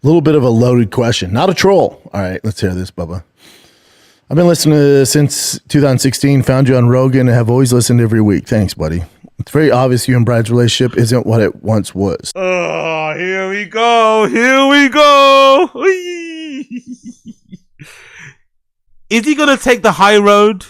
little bit of a loaded question. Not a troll. All right, let's hear this, Bubba. I've been listening to since 2016, found you on Rogan, and have always listened every week. Thanks, buddy. It's very obvious you and Brian's relationship isn't what it once was. Oh, here we go. Here we go. Is he going to take the high road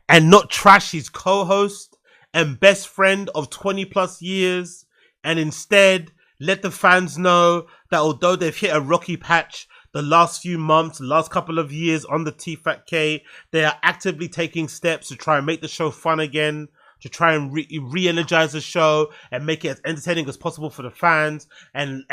and not trash his co-host and best friend of 20 plus years, and instead let the fans know that although they've hit a rocky patch the last few months, the last couple of years on the TFATK, they are actively taking steps to try and make the show fun again, to try and re-energize the show and make it as entertaining as possible for the fans, and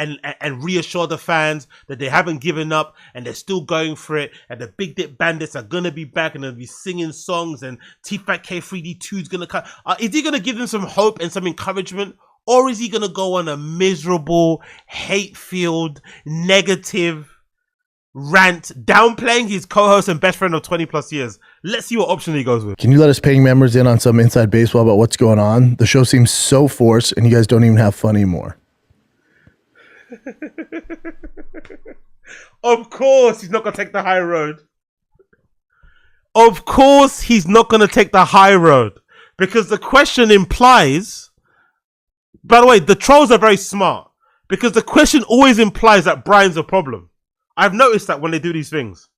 reassure the fans that they haven't given up and they're still going for it, and the Big Dick Bandits are going to be back and they'll be singing songs, and TFATK 3D2 is going to come. Is he going to give them some hope and some encouragement? Or is he going to go on a miserable, hate-filled, negative rant, downplaying his co-host and best friend of 20 plus years? Let's see what option he goes with. Can you let us paying members in on some inside baseball about what's going on? The show seems so forced and you guys don't even have fun anymore. Of course he's not going to take the high road. Of course he's not going to take the high road. Because the question implies... By the way, the trolls are very smart. Because the question always implies that Brian's a problem. I've noticed that when they do these things.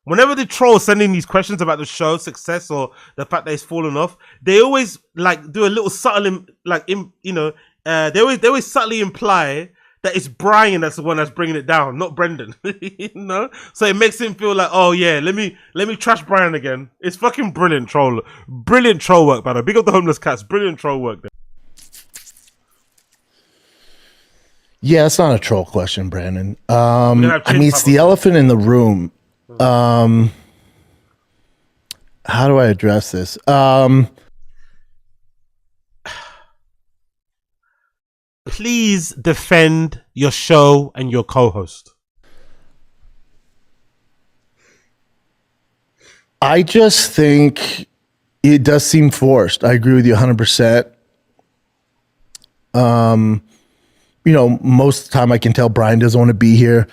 Whenever the trolls send in these questions about the show's success or the fact that it's fallen off, they always like do a little subtle, they always subtly imply that it's Brian that's the one that's bringing it down, not Brendan. You know, so it makes him feel like, oh yeah, let me trash Brian again. It's fucking brilliant troll work, by the way. Big up the homeless cats, brilliant troll work there. Yeah, it's not a troll question, Brandon. I mean, it's the elephant in the room. How do I address this? Please defend your show and your co-host. I just think it does seem forced. I agree with you 100%. You know, most of the time I can tell Brian doesn't want to be here.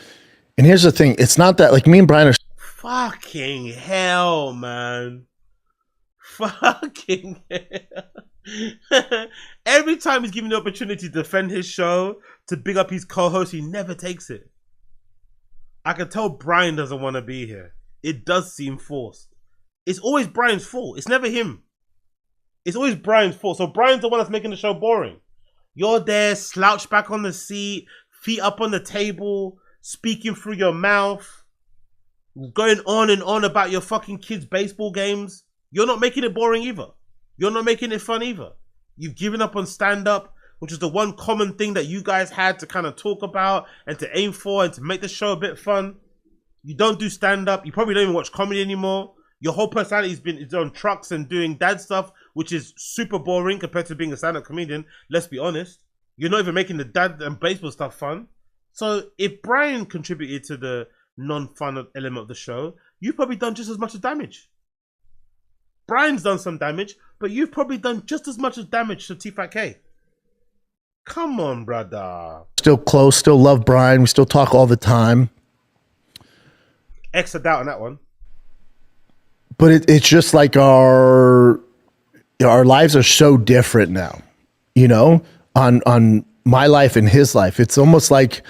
And here's the thing. It's not that, like, me and Brian are... Fucking hell, man. Fucking hell. Every time he's given the opportunity to defend his show, to big up his co-host, he never takes it. I can tell Brian doesn't want to be here. It does seem forced. It's always Brian's fault. It's never him. It's always Brian's fault. So Brian's the one that's making the show boring. You're there, slouched back on the seat, feet up on the table, speaking through your mouth, going on and on about your fucking kids' baseball games. You're not making it boring either. You're not making it fun either. You've given up on stand-up, which is the one common thing that you guys had to kind of talk about and to aim for and to make the show a bit fun. You don't do stand-up. You probably don't even watch comedy anymore. Your whole personality is on trucks and doing dad stuff, which is super boring compared to being a stand-up comedian. Let's be honest. You're not even making the dad and baseball stuff fun. So if Brian contributed to the non-fun element of the show, you've probably done just as much as damage. Brian's done some damage, but you've probably done just as much as damage to TFATK. Come on, brother. Still close, still love Brian. We still talk all the time. Extra doubt on that one. But it's just like our lives are so different now, you know, on my life and his life. It's almost like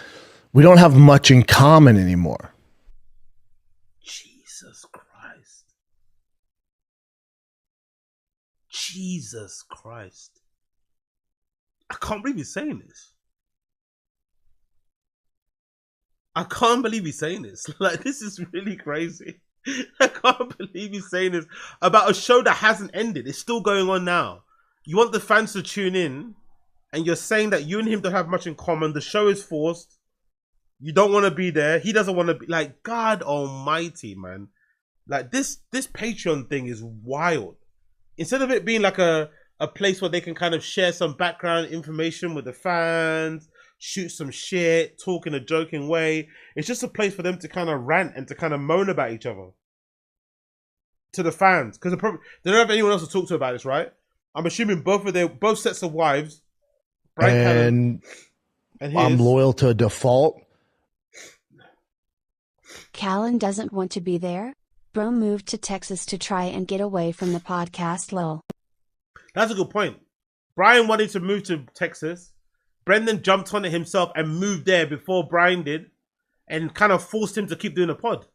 we don't have much in common anymore. Jesus Christ. Jesus Christ. I can't believe he's saying this. I can't believe he's saying this. Like, this is really crazy. I can't believe he's saying this about a show that hasn't ended. It's still going on now. You want the fans to tune in, and you're saying that you and him don't have much in common. The show is forced. You don't want to be there. He doesn't want to be. Like, God almighty, man. Like, this Patreon thing is wild. Instead of it being like a place where they can kind of share some background information with the fans, shoot some shit, talk in a joking way, it's just a place for them to kind of rant and to kind of moan about each other to the fans, because they don't have anyone else to talk to about this, right? I'm assuming both sets of wives, Bryan Callen and his. I'm loyal to a default. Callen doesn't want to be there? Bro moved to Texas to try and get away from the podcast lol. That's a good point. Bryan wanted to move to Texas. Brendan jumped on it himself and moved there before Bryan did, and kind of forced him to keep doing the pod.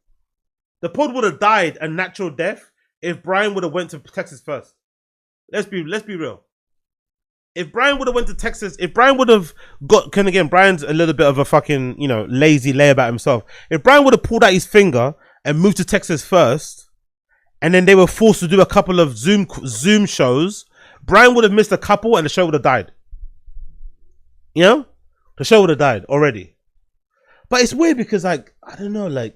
The pod would have died a natural death if Bryan would have went to Texas first. Let's be real. If Bryan would have went to Texas, if Bryan would have Bryan's a little bit of a fucking, lazy layabout himself. If Bryan would have pulled out his finger and moved to Texas first, and then they were forced to do a couple of Zoom shows, Bryan would have missed a couple and the show would have died. The show would have died already. But it's weird because, I don't know.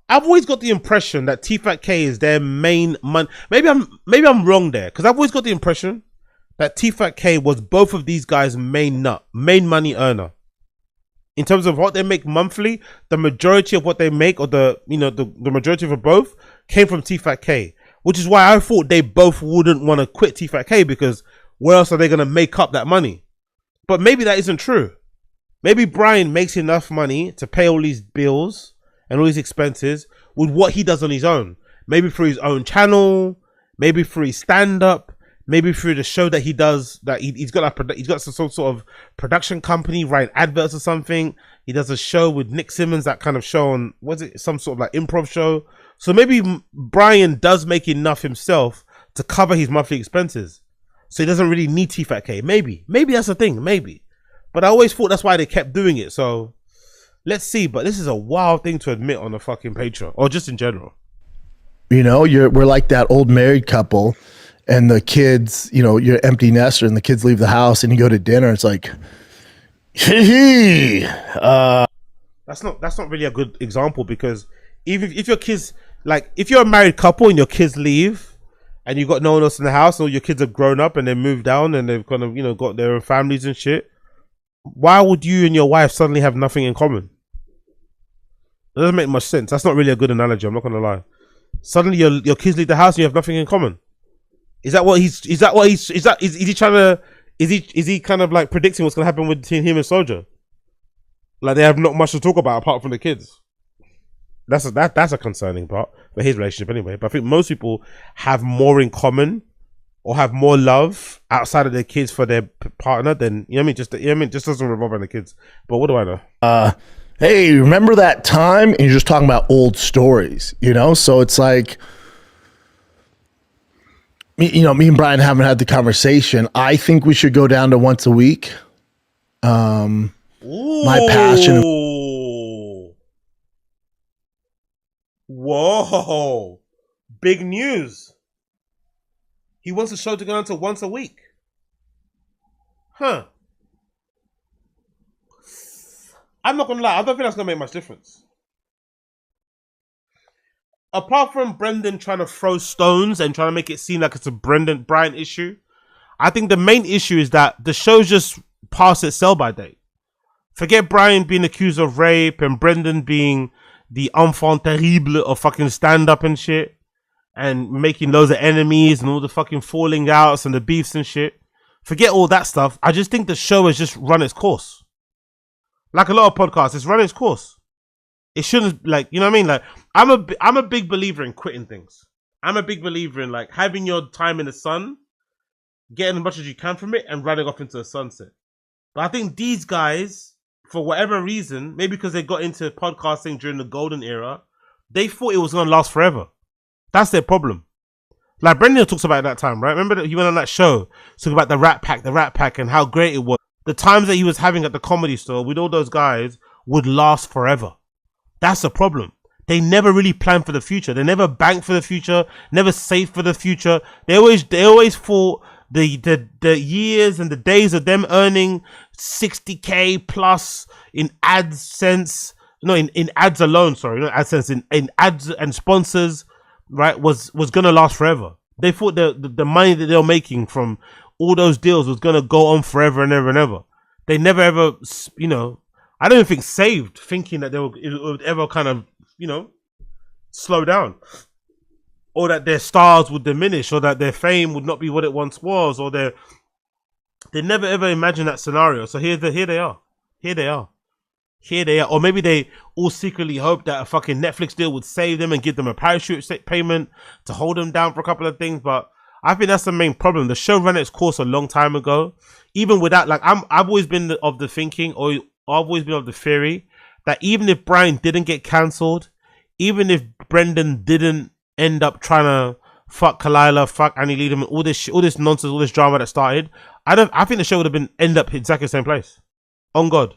I've always got the impression that TFATK is their main money. Maybe I'm wrong there, because I've always got the impression that TFATK was both of these guys' main money earner. In terms of what they make monthly, the majority of what they make, or the majority of both, came from TFATK. Which is why I thought they both wouldn't want to quit TFATK, because where else are they going to make up that money? But maybe that isn't true. Maybe Bryan makes enough money to pay all these bills and all these expenses with what he does on his own. Maybe through his own channel, maybe through his stand-up, maybe through the show that he does, that he's got some sort of production company, writing adverts or something. He does a show with Nick Simmons, that kind of show on, some sort of like improv show. So maybe Bryan does make enough himself to cover his monthly expenses. So he doesn't really need TFATK. Maybe that's the thing, maybe. But I always thought that's why they kept doing it. So let's see. But this is a wild thing to admit on a fucking Patreon, or just in general. We're like that old married couple, and the kids, you're empty nester, and the kids leave the house, and you go to dinner. It's like, that's not really a good example, because even if your kids, like, if you're a married couple and your kids leave and you've got no one else in the house, or your kids have grown up and they moved down and they've kind of, got their own families and shit, why would you and your wife suddenly have nothing in common? It doesn't make much sense. That's not really a good analogy, I'm not gonna lie. Suddenly your kids leave the house and you have nothing in common. Is he kind of like predicting what's gonna happen between him and Soldier? Like, they have not much to talk about apart from the kids. That's a concerning part for his relationship anyway. But I think most people have more in common, or have more love outside of their kids for their partner than, just doesn't revolve around the kids. But what do I know? Hey, remember that time? And you're just talking about old stories, So it's like, me and Bryan haven't had the conversation. I think we should go down to once a week. My passion. Whoa, big news. He wants the show to go down to once a week. Huh. I'm not gonna lie, I don't think that's gonna make much difference. Apart from Brendan trying to throw stones and trying to make it seem like it's a Bryan issue, I think the main issue is that the show's just past its sell-by date. Forget Bryan being accused of rape and Brendan being the enfant terrible of fucking stand-up and shit, and making loads of enemies and all the fucking falling outs and the beefs and shit. Forget all that stuff. I just think the show has just run its course. Like a lot of podcasts, it's run its course. It shouldn't, like, you know what I mean? Like, I'm a big believer in quitting things. I'm a big believer in, like, having your time in the sun, getting as much as you can from it, and running off into the sunset. But I think these guys, for whatever reason, maybe because they got into podcasting during the golden era, they thought it was going to last forever. That's their problem. Like, Brendan talks about it that time, right? Remember that he went on that show, talking about the Rat Pack, and how great it was. The times that he was having at the Comedy Store with all those guys would last forever. That's the problem. They never really planned for the future. They never banked for the future, never saved for the future. They always thought the years and the days of them earning 60K plus in AdSense, in ads alone, sorry, not AdSense, in ads and sponsors, right, was gonna last forever. They thought the money that they were making from all those deals was gonna go on forever and ever and ever. They never ever, I don't even think saved, thinking that it would ever kind of, slow down, or that their stars would diminish, or that their fame would not be what it once was, or they never ever imagined that scenario. So here they are. Here they are. Here they are. Or maybe they all secretly hoped that a fucking Netflix deal would save them and give them a parachute payment to hold them down for a couple of things. But I think that's the main problem. The show ran its course a long time ago. Even with that, like I've always been of the thinking, or I've always been of the theory that even if Bryan didn't get cancelled, even if Brendan didn't end up trying to fuck Kalila, fuck Annie Liederman, all this nonsense, all this drama that started, I think the show would have end up exactly the same place. On God.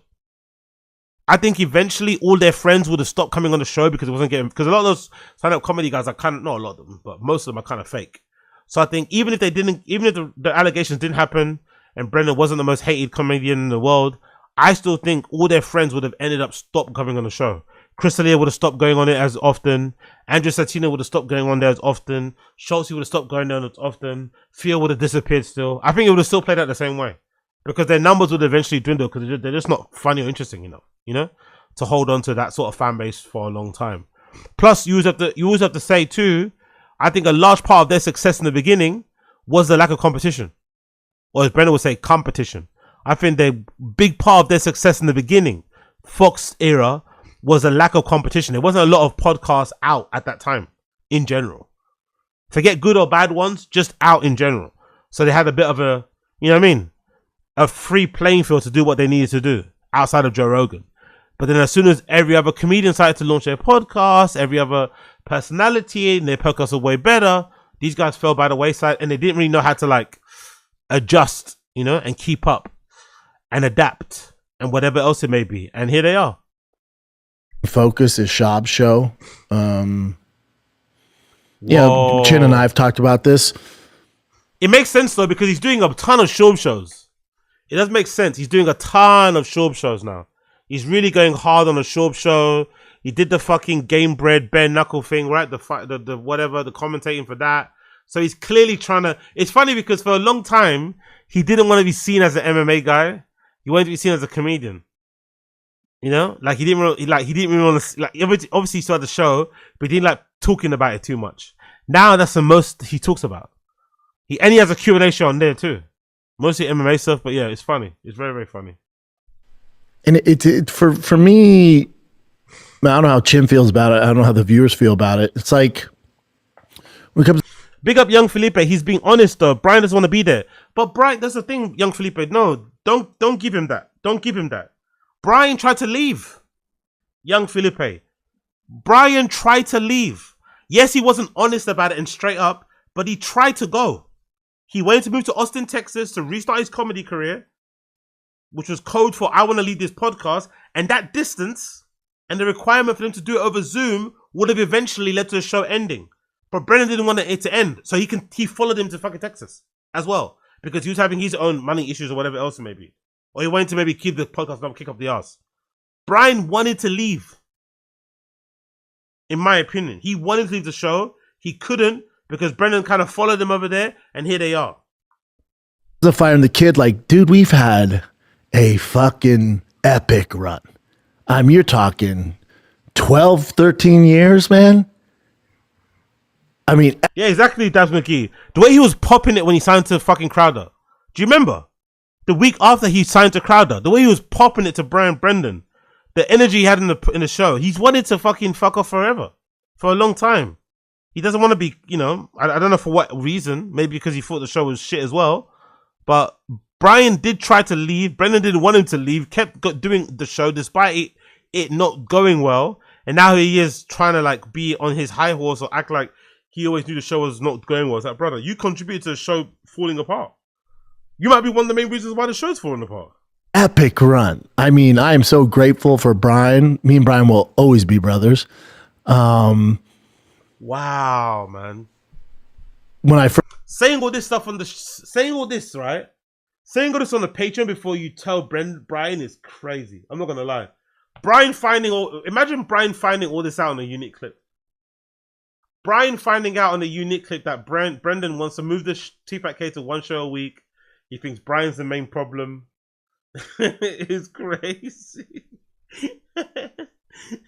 I think eventually all their friends would have stopped coming on the show because it wasn't getting, because a lot of those stand-up comedy guys are kind of, not a lot of them, but most of them are kind of fake. So I think even if the allegations didn't happen and Brendan wasn't the most hated comedian in the world, I still think all their friends would have ended up stopped coming on the show. Chris D'Elia would have stopped going on it as often. Andrew Santino would have stopped going on there as often. Schultz would have stopped going there as often. Theo would have disappeared still. I think it would have still played out the same way because their numbers would eventually dwindle because they're just not funny or interesting enough, to hold on to that sort of fan base for a long time. Plus, you always have to say too, I think a large part of their success in the beginning was the lack of competition. Or as Brendan would say, competition. I think the big part of their success in the beginning, Fox era, was a lack of competition. There wasn't a lot of podcasts out at that time, in general. Forget good or bad ones, just out in general. So they had a bit of a, a free playing field to do what they needed to do outside of Joe Rogan. But then as soon as every other comedian started to launch their podcast, every other personality, and their podcasts were way better, these guys fell by the wayside and they didn't really know how to adjust, and keep up and adapt and whatever else it may be. And here they are. Focus is Schaub's show. Yeah, Chin and I have talked about this. It makes sense though because he's doing a ton of Schaub shows. It does make sense. He's doing a ton of Schaub shows now. He's really going hard on a Schaub show. He did the fucking Game Bread bare knuckle thing, right? The commentating for that. So he's clearly trying to. It's funny because for a long time he didn't want to be seen as an MMA guy. He wanted to be seen as a comedian. He didn't really want to. Obviously he saw the show, but he didn't like talking about it too much. Now that's the most he talks about. He has a Q&A show on there too, mostly MMA stuff. But yeah, it's funny. It's very, very funny. And for me, I don't know how Chin feels about it. I don't know how the viewers feel about it. It's like when it comes. Big up young Felipe. He's being honest though. Bryan doesn't want to be there. But Bryan, that's the thing, young Felipe. No, don't give him that. Don't give him that. Bryan tried to leave. Young Felipe. Bryan tried to leave. Yes, he wasn't honest about it and straight up, but he tried to go. He wanted to move to Austin, Texas to restart his comedy career, which was code for I want to lead this podcast. And that distance and the requirement for him to do it over Zoom would have eventually led to the show ending. But Brendan didn't want it to end. So he followed him to fucking Texas as well. Because he was having his own money issues or whatever else it may be. Or he wanted to maybe keep the podcast not kick up the ass. Bryan wanted to leave. In my opinion. He wanted to leave the show. He couldn't because Brendan kind of followed him over there. And here they are. The Fire and the Kid, dude, we've had a fucking epic run. You're talking 12, 13 years, man. Yeah, exactly, Dabs McGee. The way he was popping it when he signed to fucking Crowder. Do you remember? The week after he signed to Crowder, the way he was popping it to Brendan, the energy he had in the show, he's wanted to fucking fuck off forever, for a long time. He doesn't want to be, I don't know for what reason. Maybe because he thought the show was shit as well. But Bryan did try to leave. Brendan didn't want him to leave. Kept doing the show despite it not going well. And now he is trying to be on his high horse or act like he always knew the show was not going well. It's like, brother, you contributed to the show falling apart. You might be one of the main reasons why the show's falling apart. Epic run. I am so grateful for Bryan. Me and Bryan will always be brothers. Wow, man. When I first saying all this stuff on saying all this on the Patreon before you tell Bryan is crazy. I'm not gonna lie. Imagine Bryan finding all this out on a unique clip. Bryan finding out on a unique clip that Brendan wants to move the TFATK to one show a week. He thinks Bryan's the main problem. It's crazy.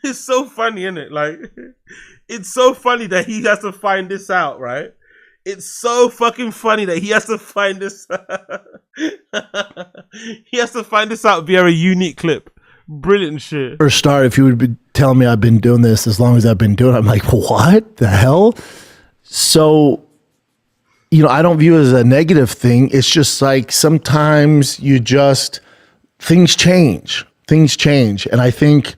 It's so funny, isn't it? It's so funny that he has to find this out, right? It's so fucking funny that he has to find this. He has to find this out via a unique clip. Brilliant shit. First start, if you would be telling me I've been doing this as long as I've been doing it, I'm like, what the hell? So, I don't view it as a negative thing. It's just like sometimes things change. And I think,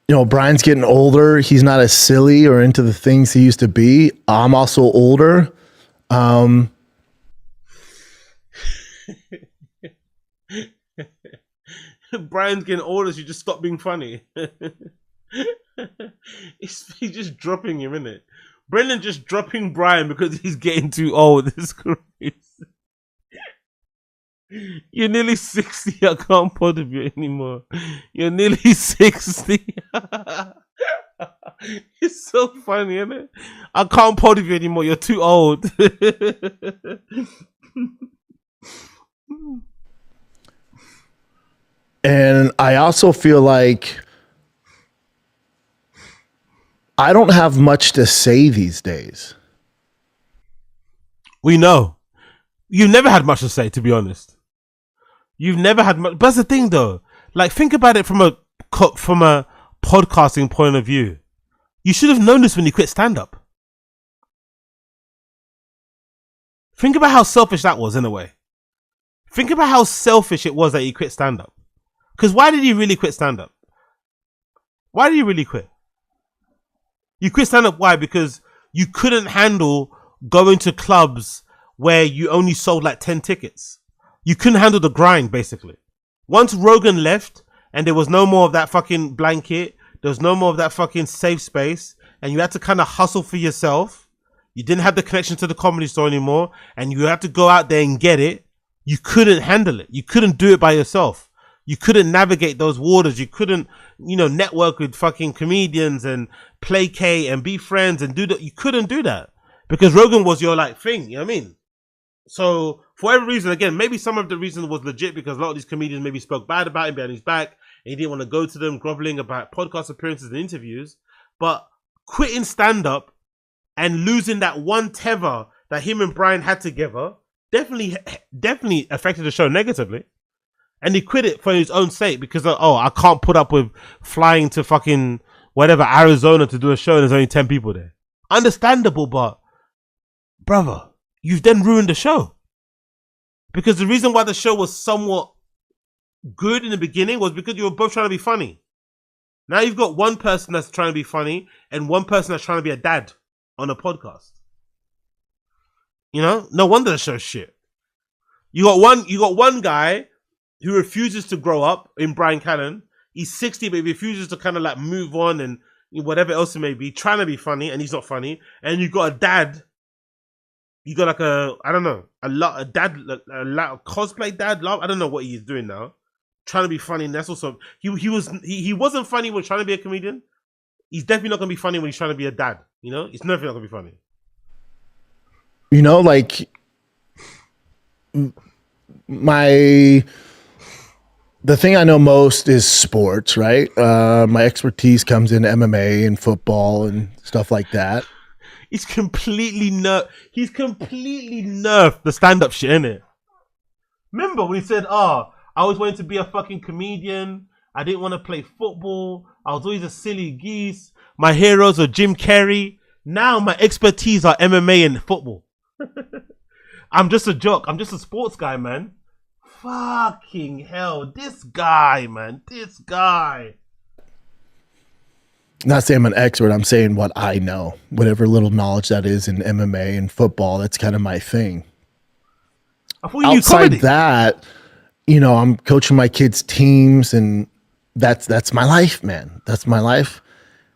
Bryan's getting older. He's not as silly or into the things he used to be. I'm also older. Bryan's getting older, so you just stop being funny. He's just dropping him, isn't it? Brendan just dropping Bryan because he's getting too old. This is crazy. You're nearly 60. I can't pod with you anymore. You're nearly 60. It's so funny, isn't it? I can't pod with you anymore. You're too old. And I also feel like I don't have much to say these days. We know. You've never had much to say, to be honest. You've never had much. But that's the thing, though. Like, think about it from a podcasting point of view. You should have known this when you quit stand-up. Think about how selfish that was, in a way. Think about how selfish it was that you quit stand-up. Because why did you really quit stand-up? Why did you really quit? You quit stand-up, why? Because you couldn't handle going to clubs where you only sold like 10 tickets. You couldn't handle the grind, basically. Once Rogan left and there was no more of that fucking blanket, there was no more of that fucking safe space, and you had to kind of hustle for yourself. You didn't have the connection to the comedy store anymore, and you had to go out there and get it. You couldn't handle it. You couldn't do it by yourself. You couldn't navigate those waters. You couldn't, network with fucking comedians and placate and be friends and do that. You couldn't do that because Rogan was your like thing. You know what I mean? So for every reason, again, maybe some of the reason was legit because a lot of these comedians maybe spoke bad about him behind his back and he didn't want to go to them groveling about podcast appearances and interviews. But quitting stand-up and losing that one tether that him and Bryan had together definitely affected the show negatively. And he quit it for his own sake because, I can't put up with flying to fucking whatever, Arizona to do a show and there's only 10 people there. Understandable, but brother, you've then ruined the show. Because the reason why the show was somewhat good in the beginning was because you were both trying to be funny. Now you've got one person that's trying to be funny and one person that's trying to be a dad on a podcast. No wonder the show's shit. You got one guy who refuses to grow up in Bryan Callen. He's 60, but he refuses to kind of like move on and whatever else it may be, trying to be funny, and he's not funny. And you got a dad. You got like a cosplay dad. I don't know what he's doing now, trying to be funny. And that's also he wasn't funny when trying to be a comedian. He's definitely not gonna be funny when he's trying to be a dad. He's never not gonna be funny. The thing I know most is sports, right? My expertise comes in MMA and football and stuff like that. He's completely nerfed the stand-up shit, innit? Remember when he said, I always wanted to be a fucking comedian. I didn't want to play football. I was always a silly geese. My heroes are Jim Carrey. Now my expertise are MMA and football. I'm just a jock. I'm just a sports guy, man. Fucking hell. This guy, man. This guy. Not saying I'm an expert. I'm saying what I know. Whatever little knowledge that is in MMA and football, that's kind of my thing. I thought you knew outside comedy. that, I'm coaching my kids' teams, and that's my life, man. That's my life.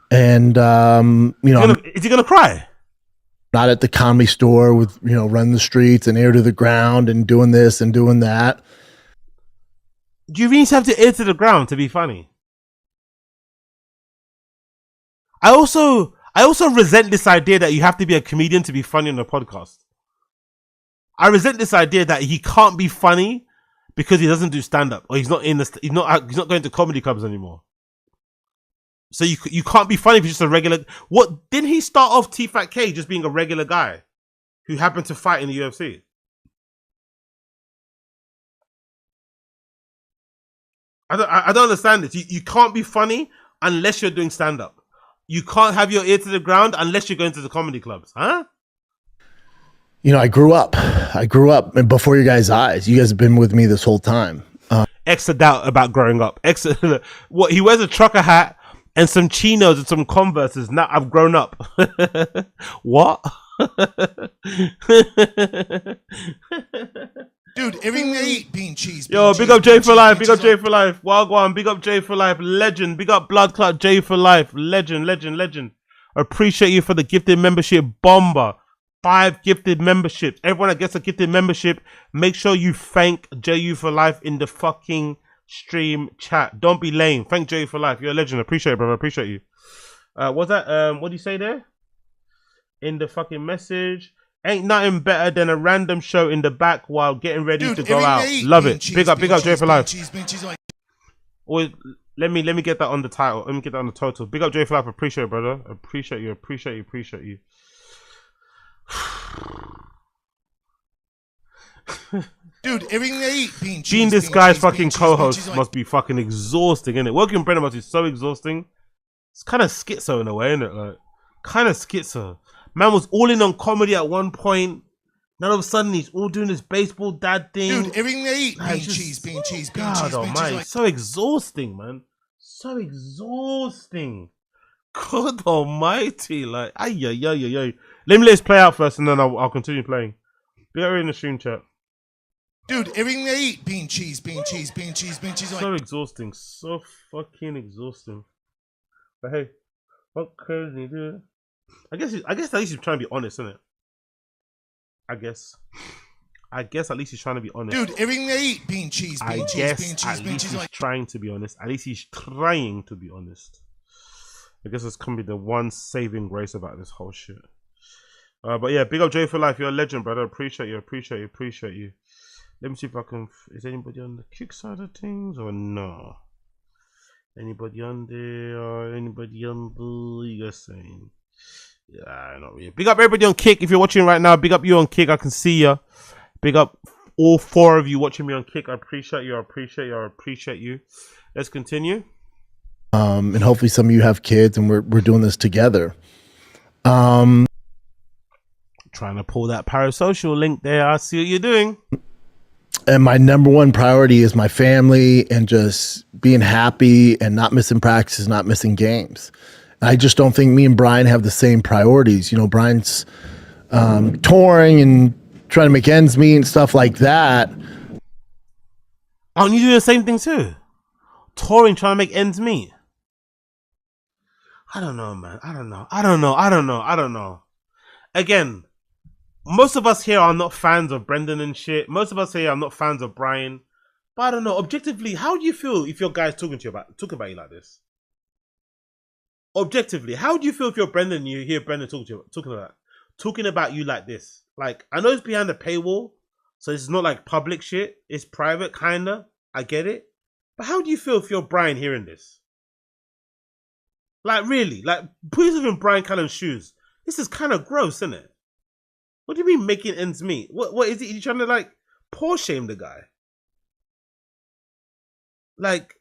And Is he gonna cry? Not at the Comedy Store with running the streets and air to the ground and doing this and doing that. Do you really have to air to the ground to be funny? I also resent this idea that you have to be a comedian to be funny on a podcast. I resent this idea that he can't be funny because he doesn't do stand up or he's not going to comedy clubs anymore. So you can't be funny if you're just a regular. What didn't he start off TFATK just being a regular guy who happened to fight in the UFC? I don't understand this. You can't be funny unless you're doing stand up. You can't have your ear to the ground unless you're going to the comedy clubs, huh? You know, I grew up before your guys' eyes. You guys have been with me this whole time. Extra doubt about growing up. Extra, what, he wears a trucker hat and some chinos and some Converses. Now I've grown up. What? Dude, everything they eat, bean cheese. Yo, big up Jay for life. Big up Jay for life. Wagwan, big up Jay for life. Legend. Big up Blood Clot Jay for life. Legend. Appreciate you for the gifted membership. Bomber. 5 gifted memberships. Everyone that gets a gifted membership, make sure you thank JU for life in the fucking stream chat. Don't be lame. Thank JU for life. You're a legend. Appreciate it, brother. Appreciate you. What's that? What do you say there? In the fucking message. Ain't nothing better than a random show in the back while getting ready to go out. Love it. Big up JU for life. Or let me get that on the title. Let me get that on the total. Big up JU for life. Appreciate it, brother. Appreciate you. Dude, everything they eat, bean cheese. Being this guy's fucking co-host must be fucking exhausting, isn't it? Working Brennan must be so exhausting. It's kind of schizo in a way, isn't it? Like, kind of schizo. Man was all in on comedy at one point. Now all of a sudden he's all doing this baseball dad thing. Dude, everything they eat, Like, bean cheese. God almighty, so exhausting, man. So exhausting. God almighty, like, ay. Let me let this play out first, and then I'll continue playing. Be over in the stream chat. Dude, everything they eat, bean cheese. So exhausting, so fucking exhausting. But hey, what crazy, dude? I guess at least he's trying to be honest, isn't it? I guess at least he's trying to be honest. Dude, everything they eat, bean cheese. At least he's trying to be honest. At least he's trying to be honest. I guess that's gonna be the one saving grace about this whole shit. But yeah, big up Jay for life. You're a legend, brother. Appreciate you. Let me see if I can. Is anybody on the kick side of things or no? Anybody on there? You guys saying? Yeah, not really. Big up everybody on Kick. If you're watching right now, big up you on Kick. I can see you. Big up all 4 of you watching me on Kick. I appreciate you. Let's continue. And hopefully some of you have kids, and we're doing this together. Trying to pull that parasocial link there. I see what you're doing. And my number one priority is my family and just being happy and not missing practices, not missing games. I just don't think me and Bryan have the same priorities. You know, Bryan's touring and trying to make ends meet and stuff like that. Aren't you doing the same thing too? Touring, trying to make ends meet. I don't know, man. I don't know. Again, most of us here are not fans of Brendan and shit. Most of us here are not fans of Bryan. But I don't know. Objectively, how do you feel if your guy's talking about you like this? Objectively, how do you feel if you're Brendan and you hear Brendan talking about you like this? Like, I know it's behind a paywall, so it's not like public shit. It's private, kinda. I get it. But how do you feel if you're Bryan hearing this? Like, really? Like, put yourself in Bryan Callen's shoes. This is kind of gross, isn't it? What do you mean making ends meet? What is it? You trying to, like, poor shame the guy? Like,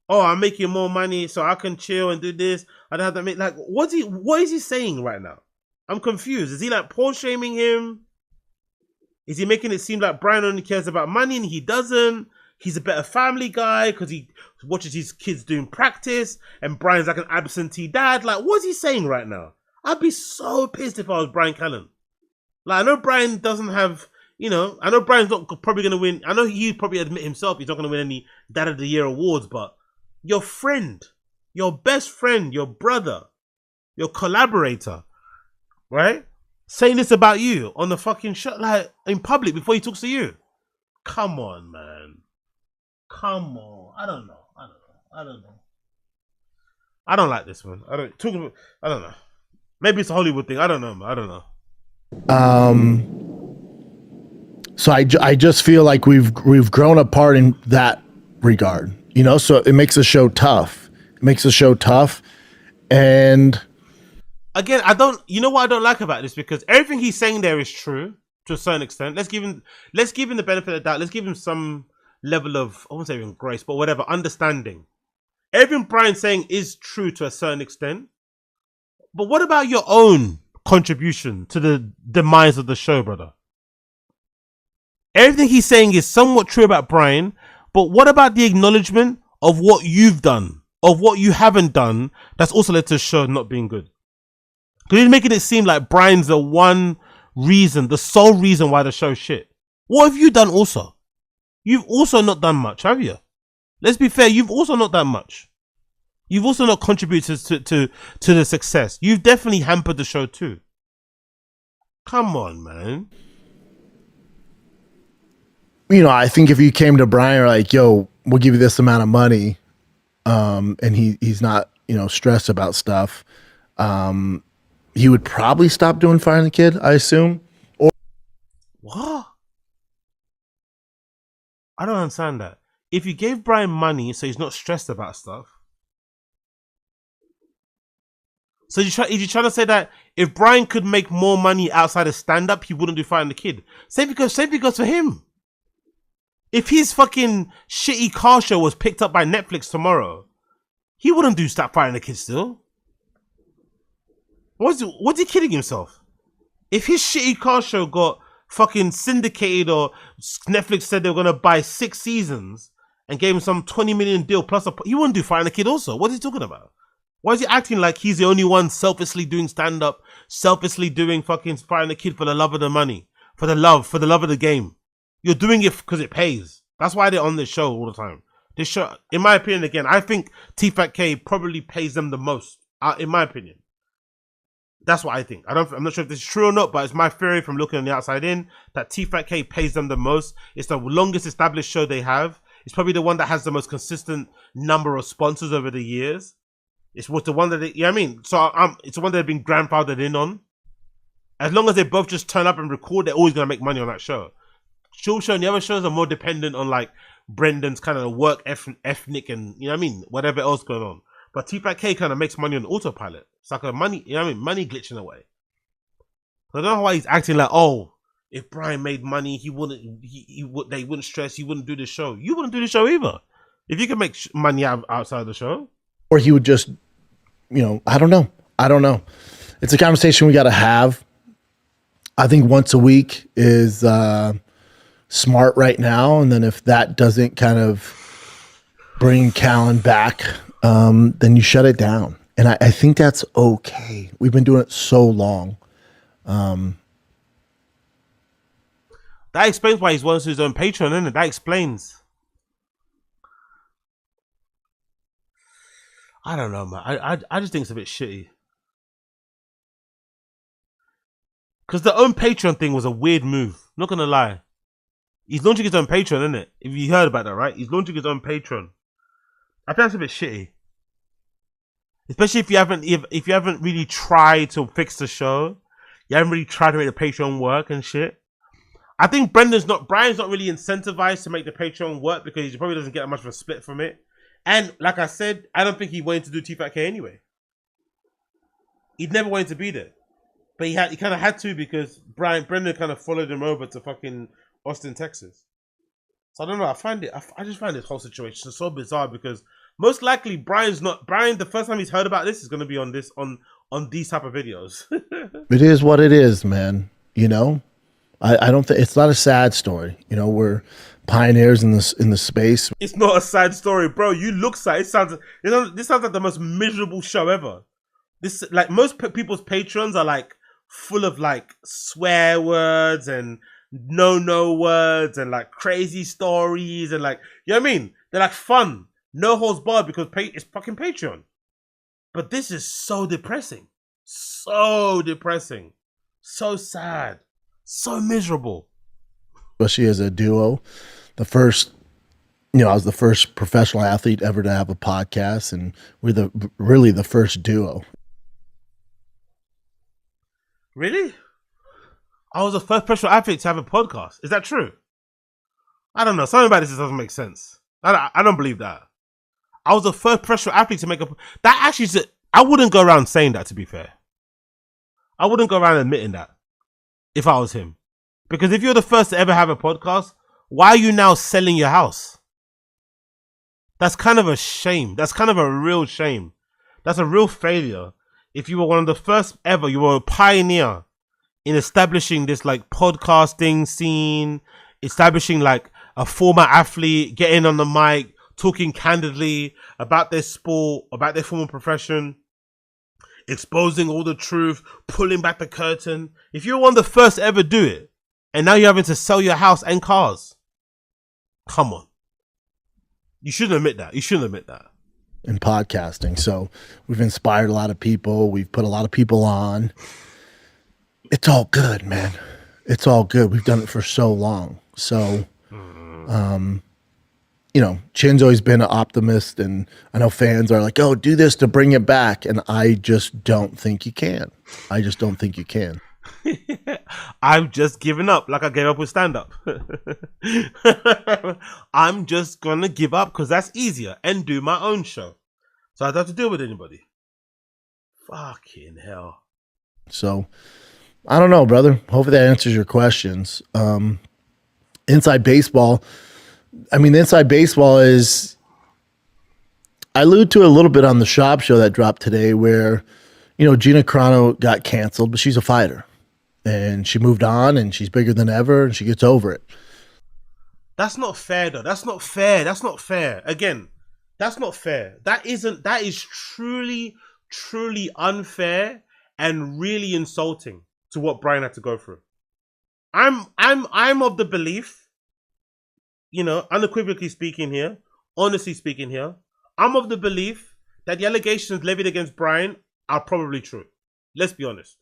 oh, I'm making more money so I can chill and do this. I don't have to make, like, what is he saying right now? I'm confused. Is he, like, poor shaming him? Is he making it seem like Bryan only cares about money and he doesn't? He's a better family guy because he watches his kids doing practice and Bryan's like an absentee dad. Like, what's he saying right now? I'd be so pissed if I was Bryan Callen. Like, I know Bryan doesn't have, you know, I know Bryan's not probably going to win. I know he'd probably admit himself he's not going to win any Dad of the Year awards, but your friend, your best friend, your brother, your collaborator, right? Saying this about you on the fucking show, like, in public before he talks to you. Come on, man. Come on. I don't know. I don't like this, man. I don't know. Maybe it's a Hollywood thing. I don't know, man. I don't know. So I just feel like we've grown apart in that regard, you know, so it makes the show tough. And again, you know what I don't like about this? Because everything he's saying there is true to a certain extent. Let's give him the benefit of the doubt. Let's give him some level of, I won't say even grace, but whatever, understanding. Everything Bryan's saying is true to a certain extent. But what about your own contribution to the demise of the show, brother? Everything he's saying is somewhat true about Bryan, but what about the acknowledgement of what you've done, of what you haven't done, that's also led to the show not being good? Because he's making it seem like Bryan's the one reason, the sole reason why the show's shit. What have you done also? You've also not done much, have you? Let's be fair, you've also not done much. You've also not contributed to the success. You've definitely hampered the show too. Come on, man. You know, I think if you came to Bryan, like, yo, we'll give you this amount of money, and he's not, you know, stressed about stuff, he would probably stop doing Firing the Kid, I assume. Or What? I don't understand that. If you gave Bryan money so he's not stressed about stuff, so if you're trying to say that if Bryan could make more money outside of stand-up, he wouldn't do Firing the Kid. Same because for him. If his fucking shitty car show was picked up by Netflix tomorrow, he wouldn't do Stop Firing the Kid still. What's he kidding himself? If his shitty car show got fucking syndicated or Netflix said they were gonna buy 6 seasons and gave him some 20 million deal plus he wouldn't do Firing the Kid also. What is he talking about? Why is he acting like he's the only one selfishly doing stand-up, selfishly doing fucking Firing the Kid for the love of the money, for the love of the game? You're doing it because it pays. That's why they're on this show all the time. This show, in my opinion, again, I think TFATK probably pays them the most, in my opinion. That's what I think. I'm not sure if this is true or not, but it's my theory from looking on the outside in that TFATK pays them the most. It's the longest established show they have. It's probably the one that has the most consistent number of sponsors over the years. It's the one that you know what I mean? So it's the one that they've been grandfathered in on. As long as they both just turn up and record, they're always going to make money on that show. Schaub show and the other shows are more dependent on like Brendan's kind of work ethnic and, you know what I mean, whatever else going on. But TFATK kind of makes money on autopilot. It's like a money, you know what I mean, money glitching away. So I don't know why he's acting like, oh, if Bryan made money, they wouldn't stress, he wouldn't do the show. You wouldn't do the show either. If you can make money outside the show. or he would just, you know, I don't know. It's a conversation we got to have. I think once a week is smart right now. And then if that doesn't kind of bring Callen back, then you shut it down. And I think that's okay. We've been doing it so long. That explains why he's wants his own Patreon, isn't it? That explains. I don't know, man. I just think it's a bit shitty. Because the own Patreon thing was a weird move. Not gonna lie. He's launching his own Patreon, isn't it? If you heard about that, right? He's launching his own Patreon. I think that's a bit shitty. Especially if you haven't really tried to fix the show. You haven't really tried to make the Patreon work and shit. I think Bryan's not really incentivized to make the Patreon work because he probably doesn't get much of a split from it. And like I said, I don't think he wanted to do TFATK anyway. He'd never wanted to be there. But he kind of had to because Brendan kind of followed him over to fucking Austin, Texas. So I don't know. I just find this whole situation so bizarre because most likely Bryan, the first time he's heard about this is going to be on these type of videos. It is what it is, man. You know, I don't think it's not a sad story. You know, we're pioneers in the space. It's not a sad story, bro. You look sad. This sounds like the most miserable show ever. This, like, most people's patrons are like full of like swear words and no words and like crazy stories and like, you know what I mean? They're like fun, no holds barred because it's fucking Patreon. But this is so depressing, so sad, so miserable. Especially as a duo, I was the first professional athlete ever to have a podcast, and we're really the first duo. Really? I was the first professional athlete to have a podcast. Is that true? I don't know. Something about this doesn't make sense. I don't believe that. I was the first professional athlete to make that actually. I wouldn't go around saying that, to be fair. I wouldn't go around admitting that if I was him. Because if you're the first to ever have a podcast, why are you now selling your house? That's kind of a shame. That's kind of a real shame. That's a real failure. If you were one of the first ever, you were a pioneer in establishing this like podcasting scene, establishing like a former athlete, getting on the mic, talking candidly about their sport, about their former profession, exposing all the truth, pulling back the curtain. If you're one of the first to ever do it, and now you're having to sell your house and cars, come on. You shouldn't admit that. You shouldn't admit that. In podcasting. So we've inspired a lot of people. We've put a lot of people on. It's all good, man. It's all good. We've done it for so long. So, you know, Chin's always been an optimist, and I know fans are like, oh, do this to bring it back. And I just don't think you can. I just don't think you can. I've just given up like I gave up with stand-up. I'm just gonna give up because that's easier and do my own show. So I don't have to deal with anybody. Fucking hell. So I don't know, brother. Hopefully that answers your questions. Inside baseball. I mean, inside baseball is, I allude to it a little bit on the Schaub show that dropped today where, you know, Gina Carano got canceled, but she's a fighter. And she moved on, and she's bigger than ever, and she gets over it. That's not fair, though. That's not fair. That's not fair. Again, that's not fair. That is truly, truly unfair and really insulting to what Bryan had to go through. I'm of the belief, you know, unequivocally speaking here, honestly speaking here, I'm of the belief that the allegations levied against Bryan are probably true. Let's be honest.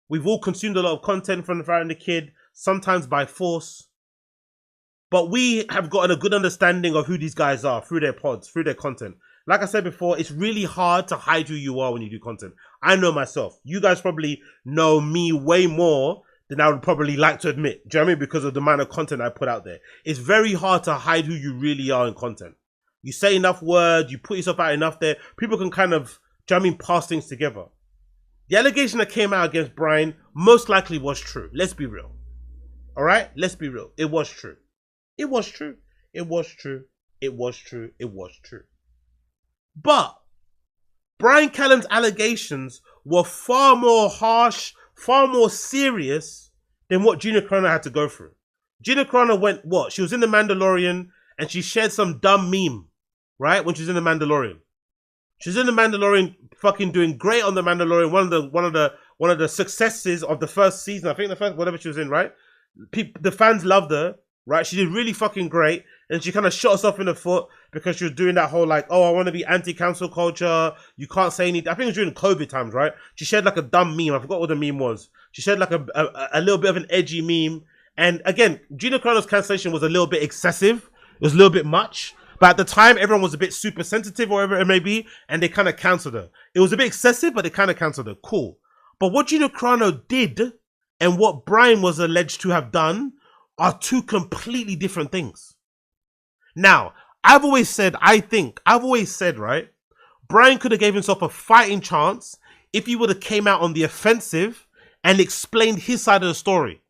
We've all consumed a lot of content from the Fighter and the Kid, sometimes by force. But we have gotten a good understanding of who these guys are through their pods, through their content. Like I said before, it's really hard to hide who you are when you do content. I know myself. You guys probably know me way more than I would probably like to admit. Do you know what I mean? Because of the amount of content I put out there. It's very hard to hide who you really are in content. You say enough words, you put yourself out enough there, people can kind of, do you know what I mean, pass things together. The allegation that came out against Bryan most likely was true. Let's be real. All right? Let's be real. It was true. It was true. It was true. It was true. It was true. But Bryan Callen's allegations were far more harsh, far more serious than what Gina Carano had to go through. Gina Carano went, what? She was in The Mandalorian and she shared some dumb meme, right? When she was in The Mandalorian. She's in The Mandalorian, fucking doing great on The Mandalorian. One of the successes of the first season. I think the first, whatever she was in, right? The fans loved her, right? She did really fucking great, and she kind of shot herself in the foot because she was doing that whole like, oh, I want to be anti-cancel culture. You can't say anything. I think it was during COVID times, right? She shared like a dumb meme. I forgot what the meme was. She shared like a little bit of an edgy meme, and again, Gina Carano's cancellation was a little bit excessive. It was a little bit much. But at the time, everyone was a bit super sensitive or whatever it may be, and they kind of cancelled her. It was a bit excessive, but they kind of cancelled her. Cool. But what Gina Carano did and what Bryan was alleged to have done are two completely different things. Now, I've always said, right, Bryan could have gave himself a fighting chance if he would have came out on the offensive and explained his side of the story.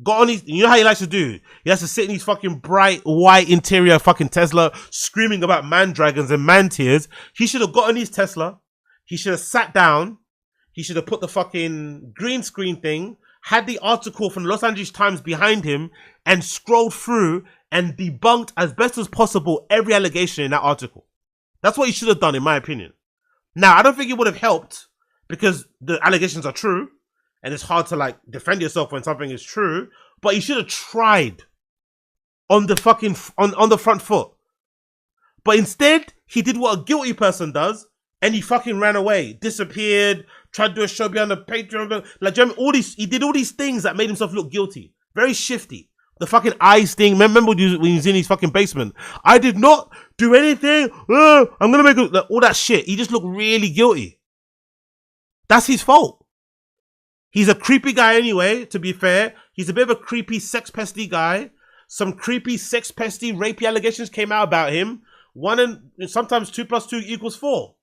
Got on his, you know how he likes to do? He has to sit in his fucking bright white interior fucking Tesla screaming about man dragons and man tears. He should have got on his Tesla. He should have sat down. He should have put the fucking green screen thing, had the article from the Los Angeles Times behind him, and scrolled through and debunked as best as possible every allegation in that article. That's what he should have done, in my opinion. Now, I don't think it would have helped because the allegations are true. And it's hard to like defend yourself when something is true, but he should have tried on the fucking on the front foot. But instead, he did what a guilty person does, and he fucking ran away, disappeared, tried to do a show behind the Patreon, like he did all these things that made himself look guilty. Very shifty. The fucking eyes thing. Remember when he was in his fucking basement? I did not do anything. I'm gonna make all that shit. He just looked really guilty. That's his fault. He's a creepy guy anyway, to be fair. He's a bit of a creepy sex pesty guy. Some creepy sex pesty rapey allegations came out about him. Sometimes 2 + 2 = 4.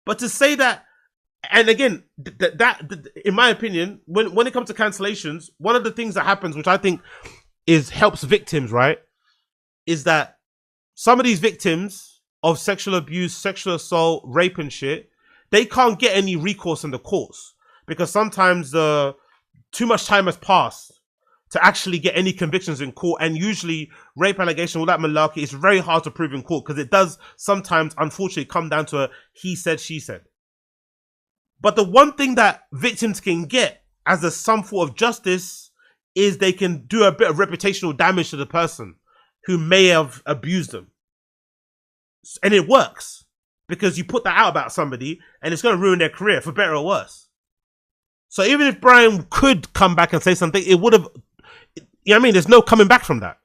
But to say that, and again, that in my opinion, when it comes to cancellations, one of the things that happens, which I think helps victims, right? Is that some of these victims of sexual abuse, sexual assault, rape and shit, they can't get any recourse in the courts because sometimes too much time has passed to actually get any convictions in court. And usually rape allegation, all that malarkey, is very hard to prove in court because it does sometimes, unfortunately, come down to a he said, she said. But the one thing that victims can get as some form of justice is they can do a bit of reputational damage to the person who may have abused them. And it works because you put that out about somebody and it's going to ruin their career for better or worse. So even if Bryan could come back and say something, it would have, you know what I mean? There's no coming back from that.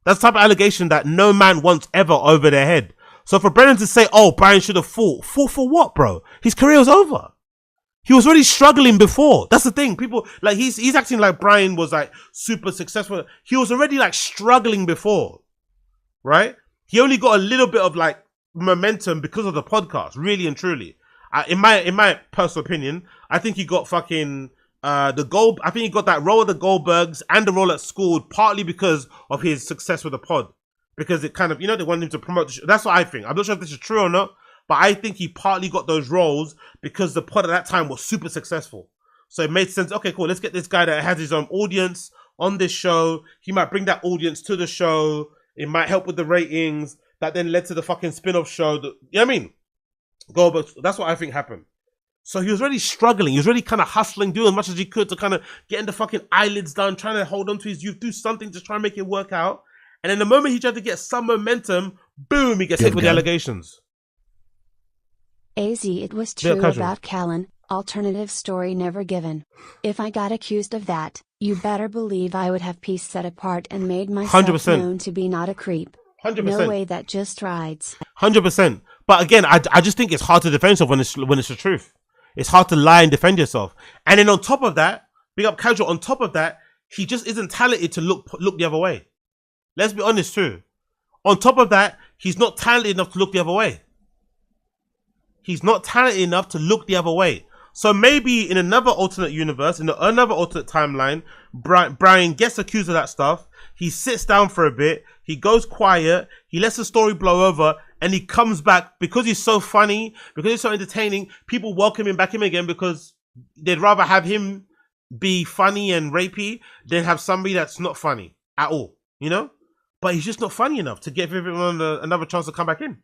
That's the type of allegation that no man wants ever over their head. So for Brennan to say, oh, Bryan should have fought for what, bro? His career was over. He was already struggling before. That's the thing. People, like, he's acting like Bryan was like super successful. He was already like struggling before, right? He only got a little bit of like momentum because of the podcast, really and truly. In my personal opinion, I think he got fucking I think he got that role at the Goldbergs and the role at School partly because of his success with the pod. Because it kind of, you know, they wanted him to promote the show. That's what I think. I'm not sure if this is true or not, but I think he partly got those roles because the pod at that time was super successful. So it made sense. Okay, cool. Let's get this guy that has his own audience on this show. He might bring that audience to the show. It might help with the ratings. That then led to the fucking spin-off show. You know what I mean? Goldberg. That's what I think happened. So he was really struggling. He was really kind of hustling, doing as much as he could to kind of getting the fucking eyelids down, trying to hold on to his youth, do something to try and make it work out. And then the moment he tried to get some momentum, boom, he gets hit with the allegations. AZ, it was true about Callen, alternative story never given. If I got accused of that, you better believe I would have peace set apart and made myself 100%. known to be not a creep. 100%. No way that just rides. 100%. But again, I just think it's hard to defend yourself when it's the truth. It's hard to lie and defend yourself. And then on top of that, big up Casual, on top of that, he just isn't talented to look the other way. Let's be honest too. On top of that, he's not talented enough to look the other way. He's not talented enough to look the other way. So maybe in another alternate universe, in another alternate timeline, Bryan gets accused of that stuff. He sits down for a bit. He goes quiet. He lets the story blow over. And he comes back because he's so funny, because he's so entertaining. People welcome him back in again because they'd rather have him be funny and rapey than have somebody that's not funny at all, you know? But he's just not funny enough to give everyone another chance to come back in.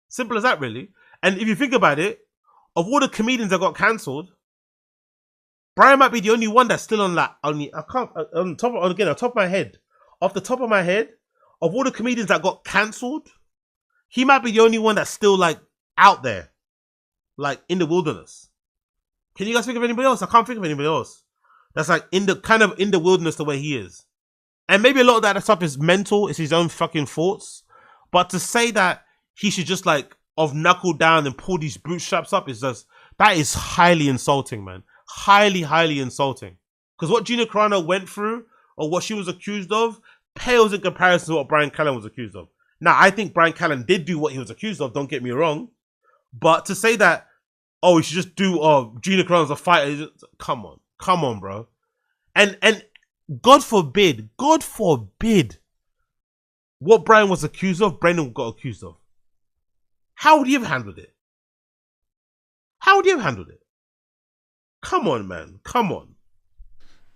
Simple as that, really. And if you think about it, of all the comedians that got cancelled, Bryan might be the only one that's still on that. Off the top of my head, of all the comedians that got cancelled, he might be the only one that's still like out there, like in the wilderness. Can you guys think of anybody else? I can't think of anybody else that's like in the wilderness the way he is. And maybe a lot of that stuff is mental. It's his own fucking thoughts. But to say that he should just like knuckle down and pull these bootstraps up is just, that is highly insulting, man. Highly, highly insulting. Because what Gina Carano went through or what she was accused of pales in comparison to what Bryan Callen was accused of. Now, I think Bryan Callen did do what he was accused of, don't get me wrong. But to say that, oh, he should just do, Gina Carano's a fighter, come on, bro. And God forbid, what Bryan was accused of, Brendan got accused of. How would he have handled it? Come on, man. Come on.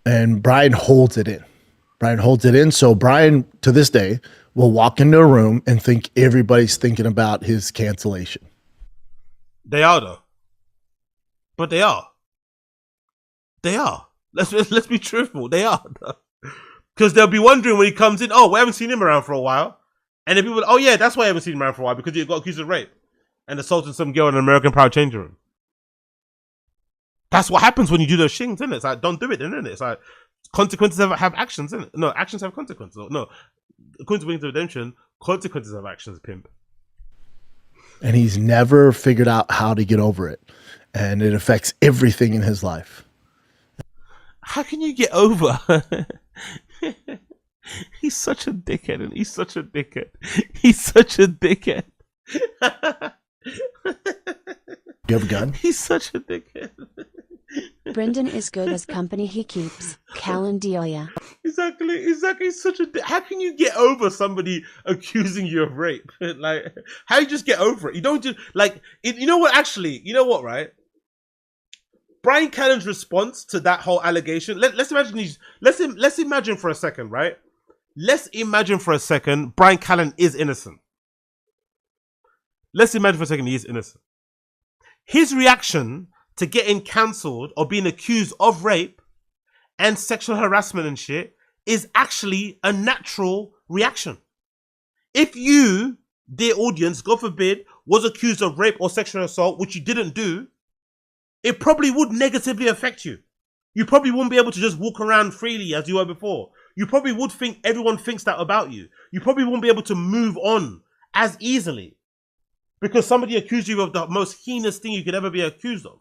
And Bryan holds it in. So Bryan, to this day, will walk into a room and think everybody's thinking about his cancellation. They are, though. But they are. Let's be truthful. They are, though. Because they'll be wondering when he comes in, oh, we haven't seen him around for a while. And then people, oh yeah, that's why I haven't seen him around for a while, because he got accused of rape and assaulted some girl in an American Power changing room. That's what happens when you do those things, isn't it? It's like, don't do it, isn't it? It's like, consequences have actions, isn't it? No, actions have consequences. No, according to Wings of Redemption, consequences have actions, pimp. And he's never figured out how to get over it. And it affects everything in his life. How can you get over? He's such a dickhead, and he's such a dickhead. You have a gun? He's such a dickhead. Brendan is good as company he keeps. Callen Delia. Exactly. Such a. How can you get over somebody accusing you of rape? Like, how you just get over it? You don't just like. You know what? Actually, you know what? Right? Bryan Callen's response to that whole allegation. Let's imagine let's imagine for a second, right? Let's imagine for a second Bryan Callen is innocent. Let's imagine for a second he is innocent. His reaction to getting cancelled or being accused of rape and sexual harassment and shit is actually a natural reaction. If you, dear audience, God forbid, was accused of rape or sexual assault, which you didn't do, it probably would negatively affect you. You probably wouldn't be able to just walk around freely as you were before. You probably would think everyone thinks that about you. You probably wouldn't be able to move on as easily because somebody accused you of the most heinous thing you could ever be accused of.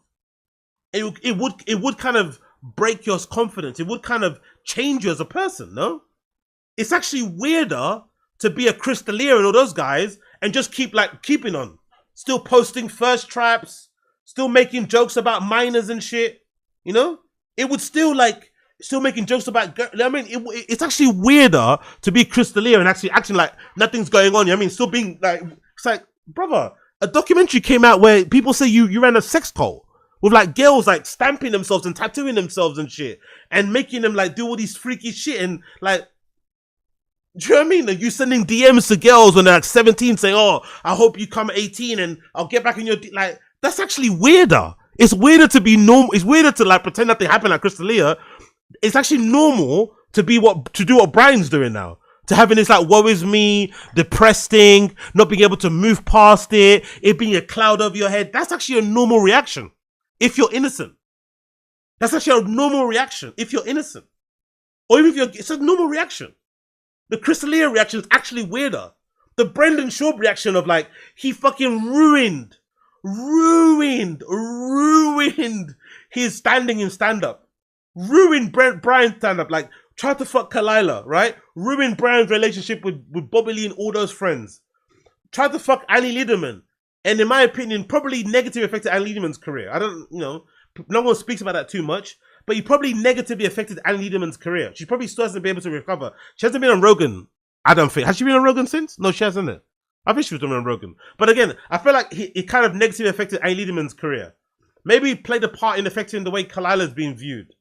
It would kind of break your confidence. It would kind of change you as a person, no? It's actually weirder to be a Chris D'Elia and all those guys and just keeping on. Still posting first traps, still making jokes about minors and shit, you know? It would still still making jokes about, I mean, it's actually weirder to be Chris D'Elia and actually acting like nothing's going on. You know what I mean? Still being like, it's like, brother, a documentary came out where people say you ran a sex cult with like girls like stamping themselves and tattooing themselves and shit and making them like do all these freaky shit and like, do you know what I mean? Like, you sending DMs to girls when they're like 17 saying, oh, I hope you come 18 and I'll get back in your, like, that's actually weirder. It's weirder to be normal. It's weirder to like pretend that they happen like Chris D'Elia. It's actually normal to do what Bryan's doing now. To having this like woe is me, depressed thing, not being able to move past it being a cloud over your head. That's actually a normal reaction if you're innocent. That's actually a normal reaction if you're innocent. Or even if it's a normal reaction. The Chris D'Elia reaction is actually weirder. The Brendan Schaub reaction of like, he fucking ruined his standing in stand-up. Ruined Bryan's stand-up. Like, tried to fuck Kalila, right? Ruined Bryan's relationship with Bobby Lee and all those friends. Tried to fuck Annie Liederman. And in my opinion, probably negatively affected Annie Liederman's career. I don't, no one speaks about that too much. But he probably negatively affected Annie Liederman's career. She probably still hasn't been able to recover. She hasn't been on Rogan, I don't think. Has she been on Rogan since? No, she hasn't. I think she was on Rogan. But again, I feel like it kind of negatively affected Annie Liederman's career. Maybe he played a part in affecting the way Kalila's being viewed.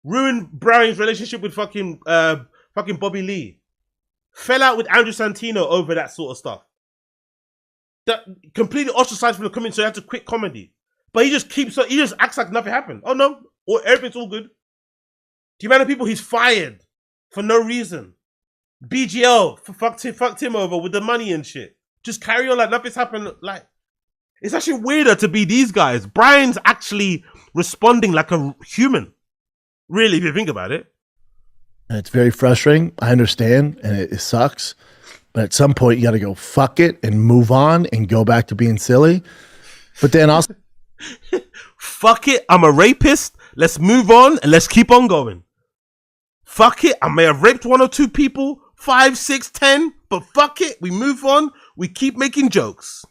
Ruined Bryan's relationship with fucking Bobby Lee. Fell out with Andrew Santino over that sort of stuff. That completely ostracized from the community, so he had to quit comedy. But he just acts like nothing happened. Oh no, or everything's all good. The amount of people he's fired for no reason. BGL fucked him over with the money and shit. Just carry on like nothing's happened. Like, it's actually weirder to be these guys. Bryan's actually responding like a human. Really, if you think about it. And it's very frustrating. I understand, and it sucks. But at some point, you got to go fuck it and move on and go back to being silly. But then also, fuck it, I'm a rapist. Let's move on and let's keep on going. Fuck it, I may have raped 1 or 2 people, 5, 6, 10, but fuck it, we move on. We keep making jokes.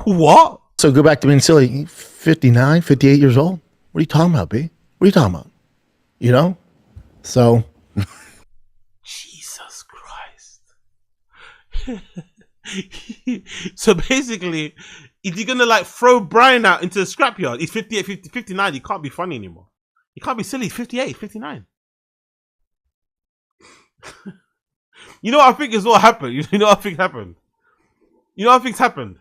What? So go back to being silly. 59, 58 years old. What are you talking about, B? What are you talking about? You know? So. Jesus Christ. So basically, is he gonna like throw Bryan out into the scrapyard? He's 58, 50, 59. He can't be funny anymore. He can't be silly. He's 58, 59. You know what I think is what happened? You know what I think happened? You know what I think's happened?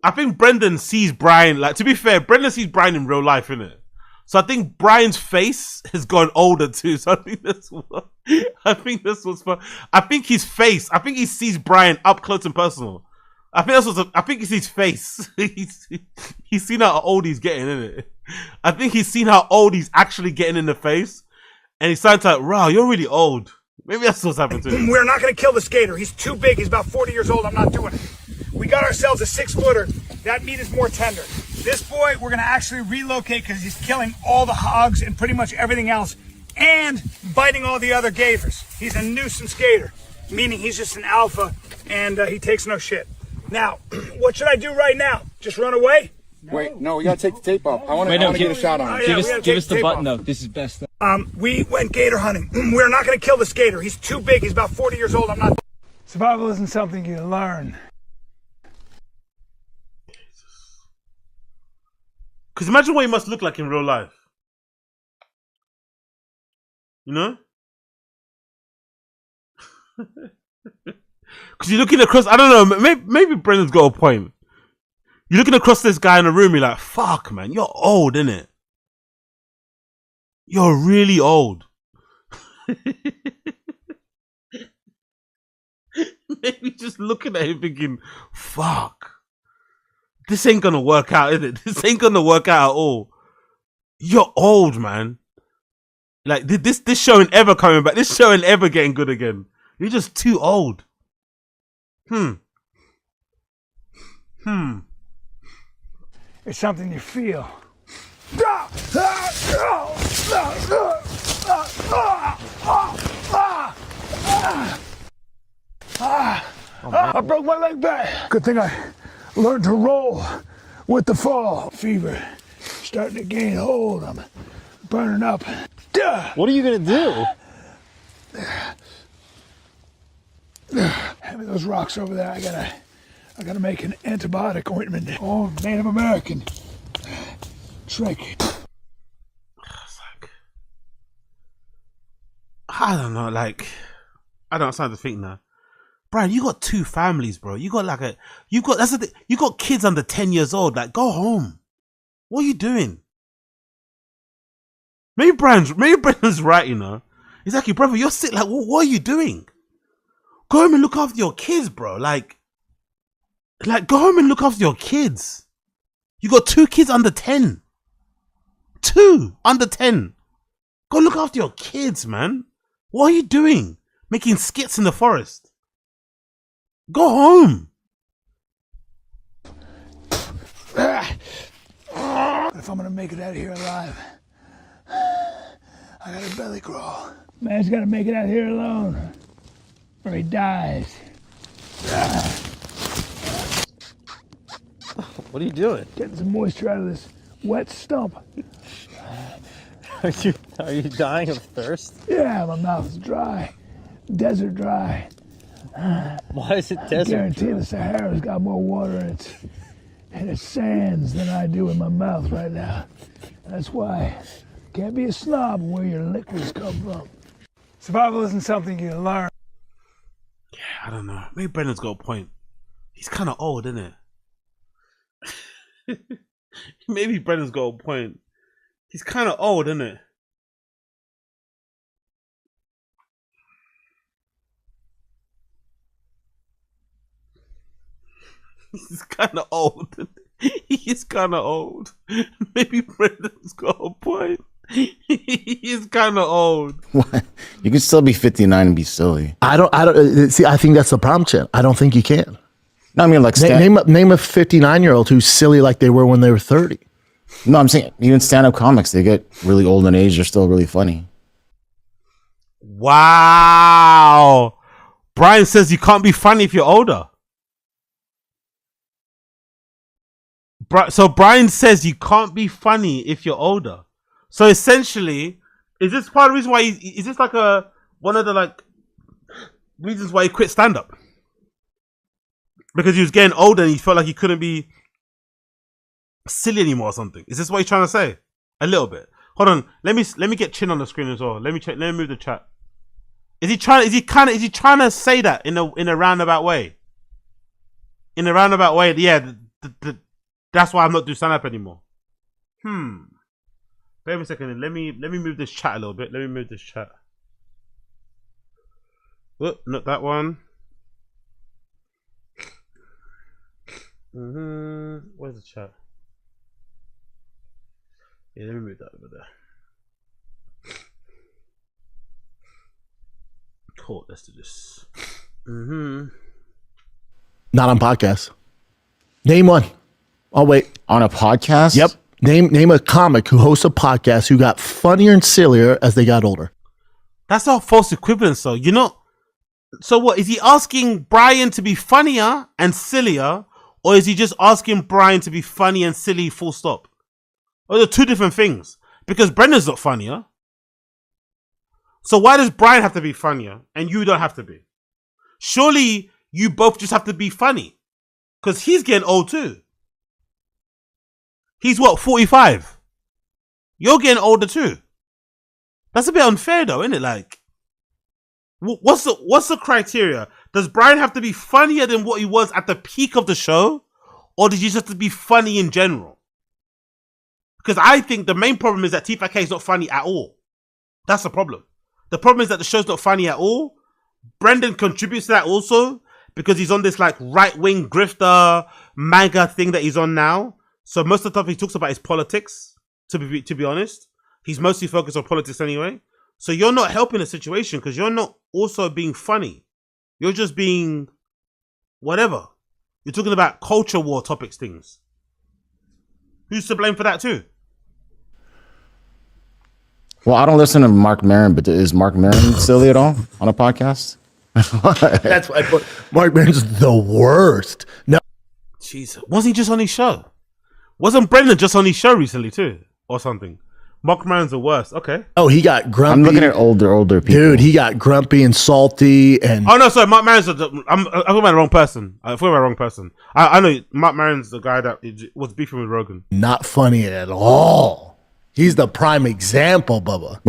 I think Brendan sees Bryan, like, to be fair, Brendan sees Bryan in real life, innit? So I think Bryan's face has gone older too. So I think this was fun. I think his face, I think he sees Bryan up close and personal. I think he sees face. He's seen how old he's getting, innit? I think he's seen how old he's actually getting in the face. And he's starting to like, wow, you're really old. Maybe that's what's happened to him. We're not going to kill the skater. He's too big. He's about 40 years old. I'm not doing it. We got ourselves a 6-footer. That meat is more tender. This boy, we're going to actually relocate because he's killing all the hogs and pretty much everything else and biting all the other gators. He's a nuisance gator, meaning he's just an alpha and he takes no shit. Now, what should I do right now? Just run away? Wait, no, we gotta take the tape off. I want to get a shot on it. Give us the button though. This is best. We went gator hunting. We're not going to kill this gator. He's too big. He's about 40 years old. I'm not. Survival isn't something you learn. Because imagine what he must look like in real life. You know? Because you're looking across, I don't know, maybe Brendan's got a point. You're looking across this guy in the room, you're like, fuck, man, you're old, innit? You're really old. Maybe just looking at him thinking, fuck. This ain't gonna work out, is it? This ain't gonna work out at all. You're old, man. Like, this show ain't ever coming back. This show ain't ever getting good again. You're just too old. It's something you feel. I broke my leg back. Good thing I learned to roll with the fall. Fever starting to gain hold. I'm burning up. What are you gonna do? Hand me those rocks over there. I gotta make an antibiotic ointment. Oh, Native American trick. I don't know, like, I don't start to think now. Brian, you got two families, bro. You got you got kids under 10 years old. Like, go home. What are you doing? Maybe Brendan's right, you know. He's like, brother, you're sick. Like, what are you doing? Go home and look after your kids, bro. Like, go home and look after your kids. You got two kids under 10. Two under 10. Go look after your kids, man. What are you doing? Making skits in the forest. Go home. If I'm gonna make it out of here alive, I gotta belly crawl. Man's gotta make it out of here alone, or he dies. What are you doing? Getting some moisture out of this wet stump. Are you dying of thirst? Yeah, my mouth is dry. Desert dry. Why is it I desert? guarantee the Sahara's got more water in its sands than I do in my mouth right now. That's why can't be a snob where your liquids come from. Survival isn't something you learn. Yeah, I don't know. Maybe Brendan's got a point. He's kind of old, isn't it? Maybe Brendan's got a point. He's kind of old, isn't it? He's kind of old. He is kind of old. Maybe Brendan's got a point. He is kind of old. What? You can still be 59 and be silly. I don't see. I think that's the problem, Chan. I don't think you can. No, I mean, like, name a 59-year-old who's silly like they were when they were 30. No, I'm saying even stand-up comics, they get really old in age. They're still really funny. Wow. Brian says you can't be funny if you're older. So Brian says you can't be funny if you're older. So essentially, is this part of the reason why is this like one of the like reasons why he quit stand-up? Because he was getting older and he felt like he couldn't be silly anymore or something. Is this what he's trying to say? A little bit. Hold on. Let me get Chin on the screen as well. Let me move the chat. Is he trying to say that in a roundabout way? In a roundabout way, yeah. That's why I'm not doing stand-up anymore. Wait a second. Let me move this chat a little bit. Let me move this chat. Whoop, not that one. Where's the chat? Yeah, let me move that over there. Cool, let's do this. Not on podcasts. Name one. Oh wait, on a podcast? Yep. Name a comic who hosts a podcast who got funnier and sillier as they got older. That's not false equivalence, though. You know. So what is he asking Brian to be funnier and sillier, Or is he just asking Bryan to be funny and silly, full stop? Those are two different things. Because Brendan's not funnier. So why does Bryan have to be funnier and you don't have to be? Surely you both just have to be funny. Because he's getting old too. He's what, 45? You're getting older too. That's a bit unfair though, isn't it? Like, what's the criteria? Does Bryan have to be funnier than what he was at the peak of the show? Or did he just have to be funny in general? Because I think the main problem is that TFATK is not funny at all. That's the problem. The problem is that the show's not funny at all. Brendan contributes to that also because he's on this like right-wing grifter MAGA thing that he's on now. So most of the stuff he talks about is politics, to be honest. He's mostly focused on politics anyway. So you're not helping the situation because you're not also being funny. You're just being whatever. You're talking about culture war topics, things. Who's to blame for that too? Well, I don't listen to Mark Maron, but is Mark Maron silly at all on a podcast? That's why Mark Maron's the worst. No, Jesus, wasn't he just on his show? Wasn't Brendan just on his show recently too, or something? Mark Maron's the worst. Okay. Oh, he got grumpy. I'm looking at older people. Dude, he got grumpy and salty and. Oh no, sorry, Mark Maron's. I'm talking about the wrong person. I'm talking about the wrong person. I know Mark Maron's the guy that was beefing with Rogan. Not funny at all. He's the prime example, Bubba.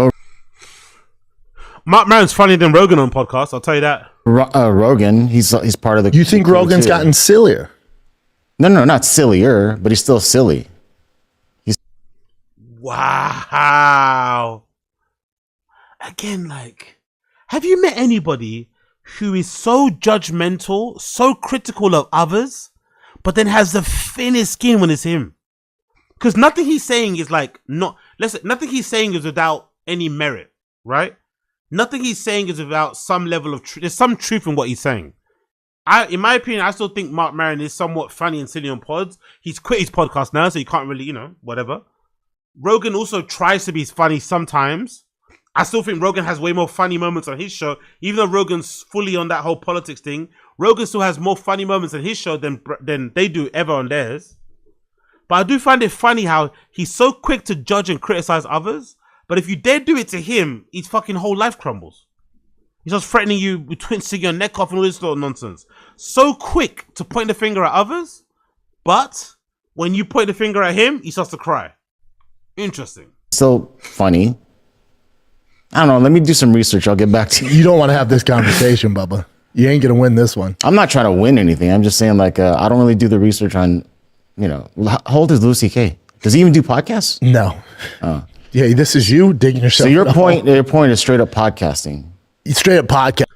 Mark Maron's funnier than Rogan on podcasts. I'll tell you that. Rogan, he's part of the. You think Rogan's too. gotten sillier? No, not sillier, but he's still silly. Wow. Again, like, have you met anybody who is so judgmental, so critical of others, but then has the thinnest skin when it's him? Because nothing he's saying is like, nothing he's saying is without any merit, right? Nothing he's saying is without some level of truth. There's some truth in what he's saying. In my opinion, I still think Mark Maron is somewhat funny and silly on pods. He's quit his podcast now, so you can't really, whatever. Rogan also tries to be funny sometimes. I still think Rogan has way more funny moments on his show. Even though Rogan's fully on that whole politics thing, Rogan still has more funny moments on his show than they do ever on theirs. But I do find it funny how he's so quick to judge and criticize others. But if you dare do it to him, his fucking whole life crumbles. He's just threatening you with twisting your neck off and all this sort of nonsense. So quick to point the finger at others. But when you point the finger at him, he starts to cry. Interesting. So funny. I don't know. Let me do some research. I'll get back to you. You don't want to have this conversation, Bubba. You ain't going to win this one. I'm not trying to win anything. I'm just saying, like, I don't really do the research on, how old is Louis C.K.? Does he even do podcasts? No. Oh. Yeah, this is you digging yourself. So your point is straight up podcasting. Straight up podcast.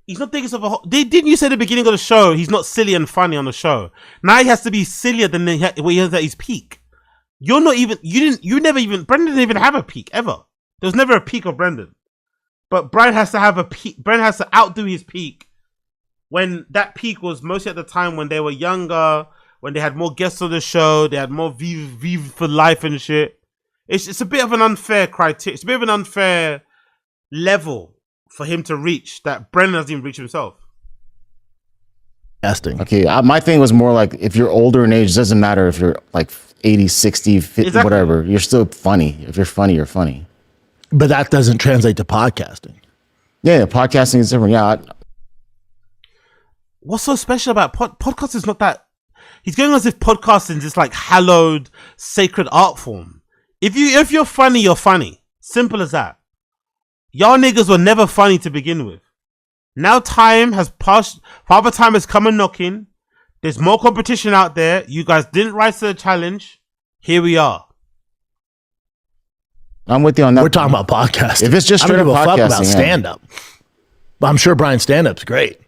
He's not thinking of a whole... Didn't you say at the beginning of the show, he's not silly and funny on the show? Now he has to be sillier than when he was at his peak. You're not even... Brendan didn't even have a peak, ever. There was never a peak of Brendan. But Bryan has to have a peak. Brendan has to outdo his peak. When that peak was mostly at the time when they were younger, when they had more guests on the show, they had more Vive for life and shit. It's a bit of an unfair criteria. It's a bit of an unfair level for him to reach that Brendan doesn't even reach himself. Okay, my thing was more like, if you're older in age, it doesn't matter if you're like 80, 60, 50, Exactly. Whatever. You're still funny. If you're funny, you're funny. But that doesn't translate to podcasting. Yeah, podcasting is different. Yeah. What's so special about podcast is not that... He's going as if podcasting is this like hallowed, sacred art form. If you're funny, you're funny. Simple as that. Y'all niggas were never funny to begin with. Now time has passed. Father Time has come and knocking. There's more competition out there. You guys didn't rise to the challenge. Here we are. I'm with you on that. We're talking about podcasting. If it's just straight I don't up give a fuck podcasting, about stand-up. But I'm sure Bryan's stand-up's great.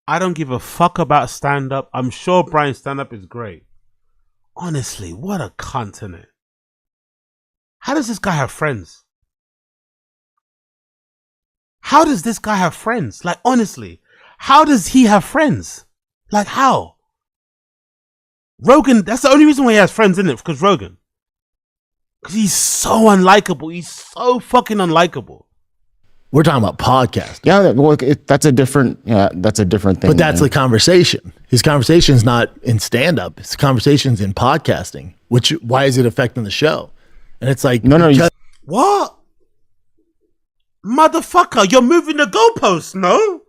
I don't give a fuck about stand-up. I'm sure Bryan's stand-up is great. Honestly, what a cunt, innit? How does this guy have friends? How does this guy have friends? Like, honestly, how does he have friends? Like, how? Rogan, that's the only reason why he has friends, isn't it? Because Rogan. Because he's so unlikable. He's so fucking unlikable. We're talking about podcasting. Yeah, well, that's a different thing. But that's man. the conversation. His conversation is not in stand-up. His conversation's in podcasting. Why is it affecting the show? And it's like, no. What? Motherfucker, you're moving the goalposts, no?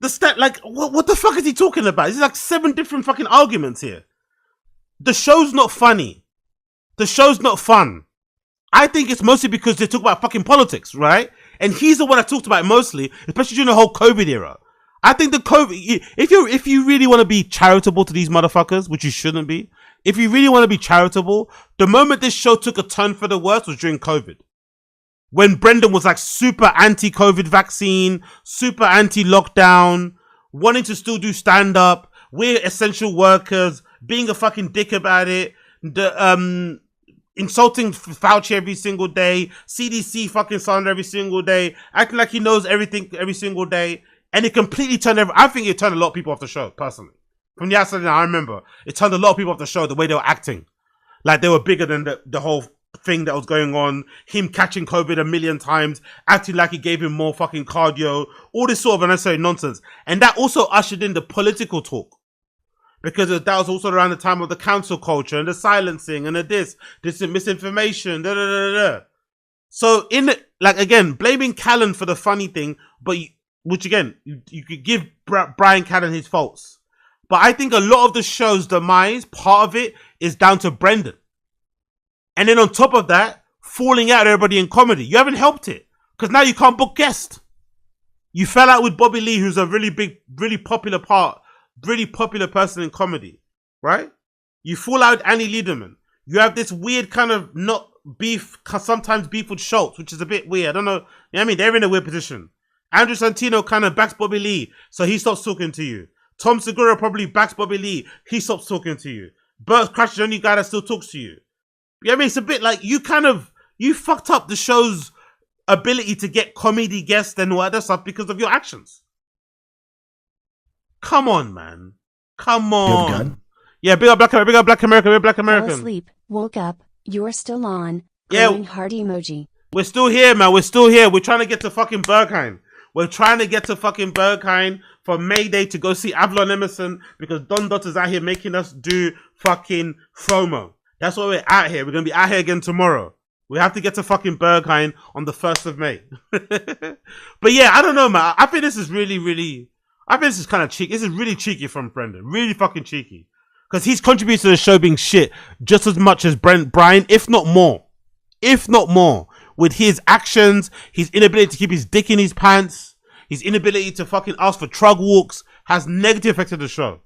What the fuck is he talking about? There's like 7 different fucking arguments here. The show's not funny. The show's not fun. I think it's mostly because they talk about fucking politics, right? And he's the one that talked about it mostly, especially during the whole COVID era. I think the COVID, if you really want to be charitable to these motherfuckers, which you shouldn't be, if you really want to be charitable, the moment this show took a turn for the worse was during COVID. When Brendan was like super anti-COVID vaccine, super anti-lockdown, wanting to still do stand-up, we're essential workers, being a fucking dick about it, insulting Fauci every single day, CDC fucking slander every single day, acting like he knows everything every single day, and it completely turned I think it turned a lot of people off the show, personally. From the outside, I remember, it turned a lot of people off the show, the way they were acting. Like they were bigger than the whole thing that was going on, him catching COVID 1,000,000 times, acting like he gave him more fucking cardio, all this sort of unnecessary nonsense. And that also ushered in the political talk. Because that was also around the time of the cancel culture and the silencing and this misinformation, So again, blaming Callen for the funny thing, but which again, you could give Bryan Callen his faults. But I think a lot of the show's demise, part of it, is down to Brendan. And then on top of that, falling out with everybody in comedy. You haven't helped it. Because now you can't book guests. You fell out with Bobby Lee, who's a really big, really popular person in comedy. Right? You fall out with Annie Liederman. You have this weird kind of sometimes beef with Schultz, which is a bit weird. I don't know. You know what I mean? They're in a weird position. Andrew Santino kind of backs Bobby Lee, so he stops talking to you. Tom Segura probably backs Bobby Lee. He stops talking to you. Bert Crash is the only guy that still talks to you. You know what I mean? It's a bit like you fucked up the show's ability to get comedy guests and all that stuff because of your actions. Come on, man. Come on. Yeah, big up Black America, big Black American. Fell asleep, woke up, you're still on. Yeah. Glowing heart emoji. We're still here, man. We're still here. We're trying to get to fucking Berghain. We're trying to get to fucking Berghain for May Day to go see Avalon Emerson because Don Dotter's out here making us do fucking FOMO. That's why we're out here. We're going to be out here again tomorrow. We have to get to fucking Berghain on the 1st of May. But yeah, I don't know, man. I think this is kind of cheeky. This is really cheeky from Brendan. Really fucking cheeky. Because he's contributed to the show being shit just as much as Bryan, if not more. If not more. With his actions, his inability to keep his dick in his pants, his inability to fucking ask for trug walks has negatively affected the show.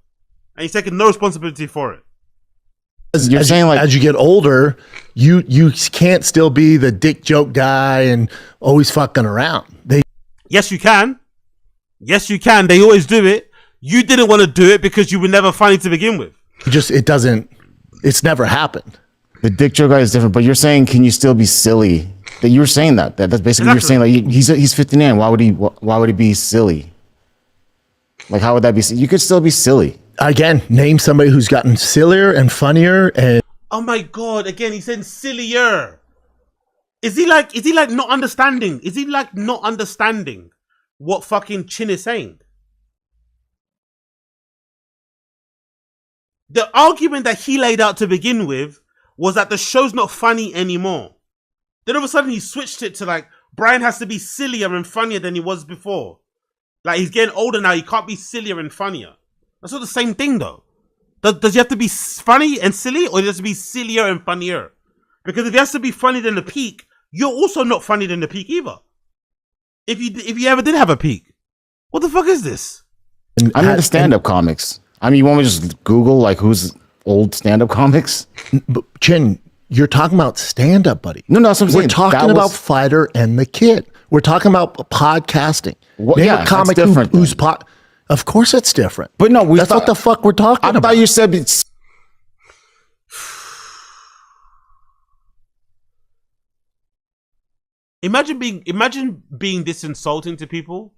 And he's taking no responsibility for it. As you get older, you can't still be the dick joke guy and always fucking around. Yes, you can. Yes, you can. They always do it. You didn't want to do it because you were never funny to begin with. It's never happened. The dick joke guy is different, but you're saying, can you still be silly? That you're saying that's basically you're saying like he's 59. Why would he be silly? Like how would that be? You could still be silly. Again, name somebody who's gotten sillier and funnier and. Oh my god! Again, he said sillier. Is he like not understanding? Is he like not understanding what fucking Chin is saying? The argument that he laid out to begin with was that the show's not funny anymore. Then all of a sudden he switched it to like, Bryan has to be sillier and funnier than he was before. Like he's getting older now, he can't be sillier and funnier. That's not the same thing though. Does he have to be funny and silly, or does he have to be sillier and funnier? Because if he has to be funnier than the peak, you're also not funnier than the peak either. If you ever did have a peak. What the fuck is this? I'm into stand-up comics. I mean, you want me to just Google like who's old stand-up comics? Chin, you're talking about stand-up, buddy. No, that's what I'm saying. We're talking about Fighter and the Kid. We're talking about podcasting. Name a comic who's Of course it's different. But no, that's what the fuck we're talking about. I thought you said it's... Imagine being this insulting to people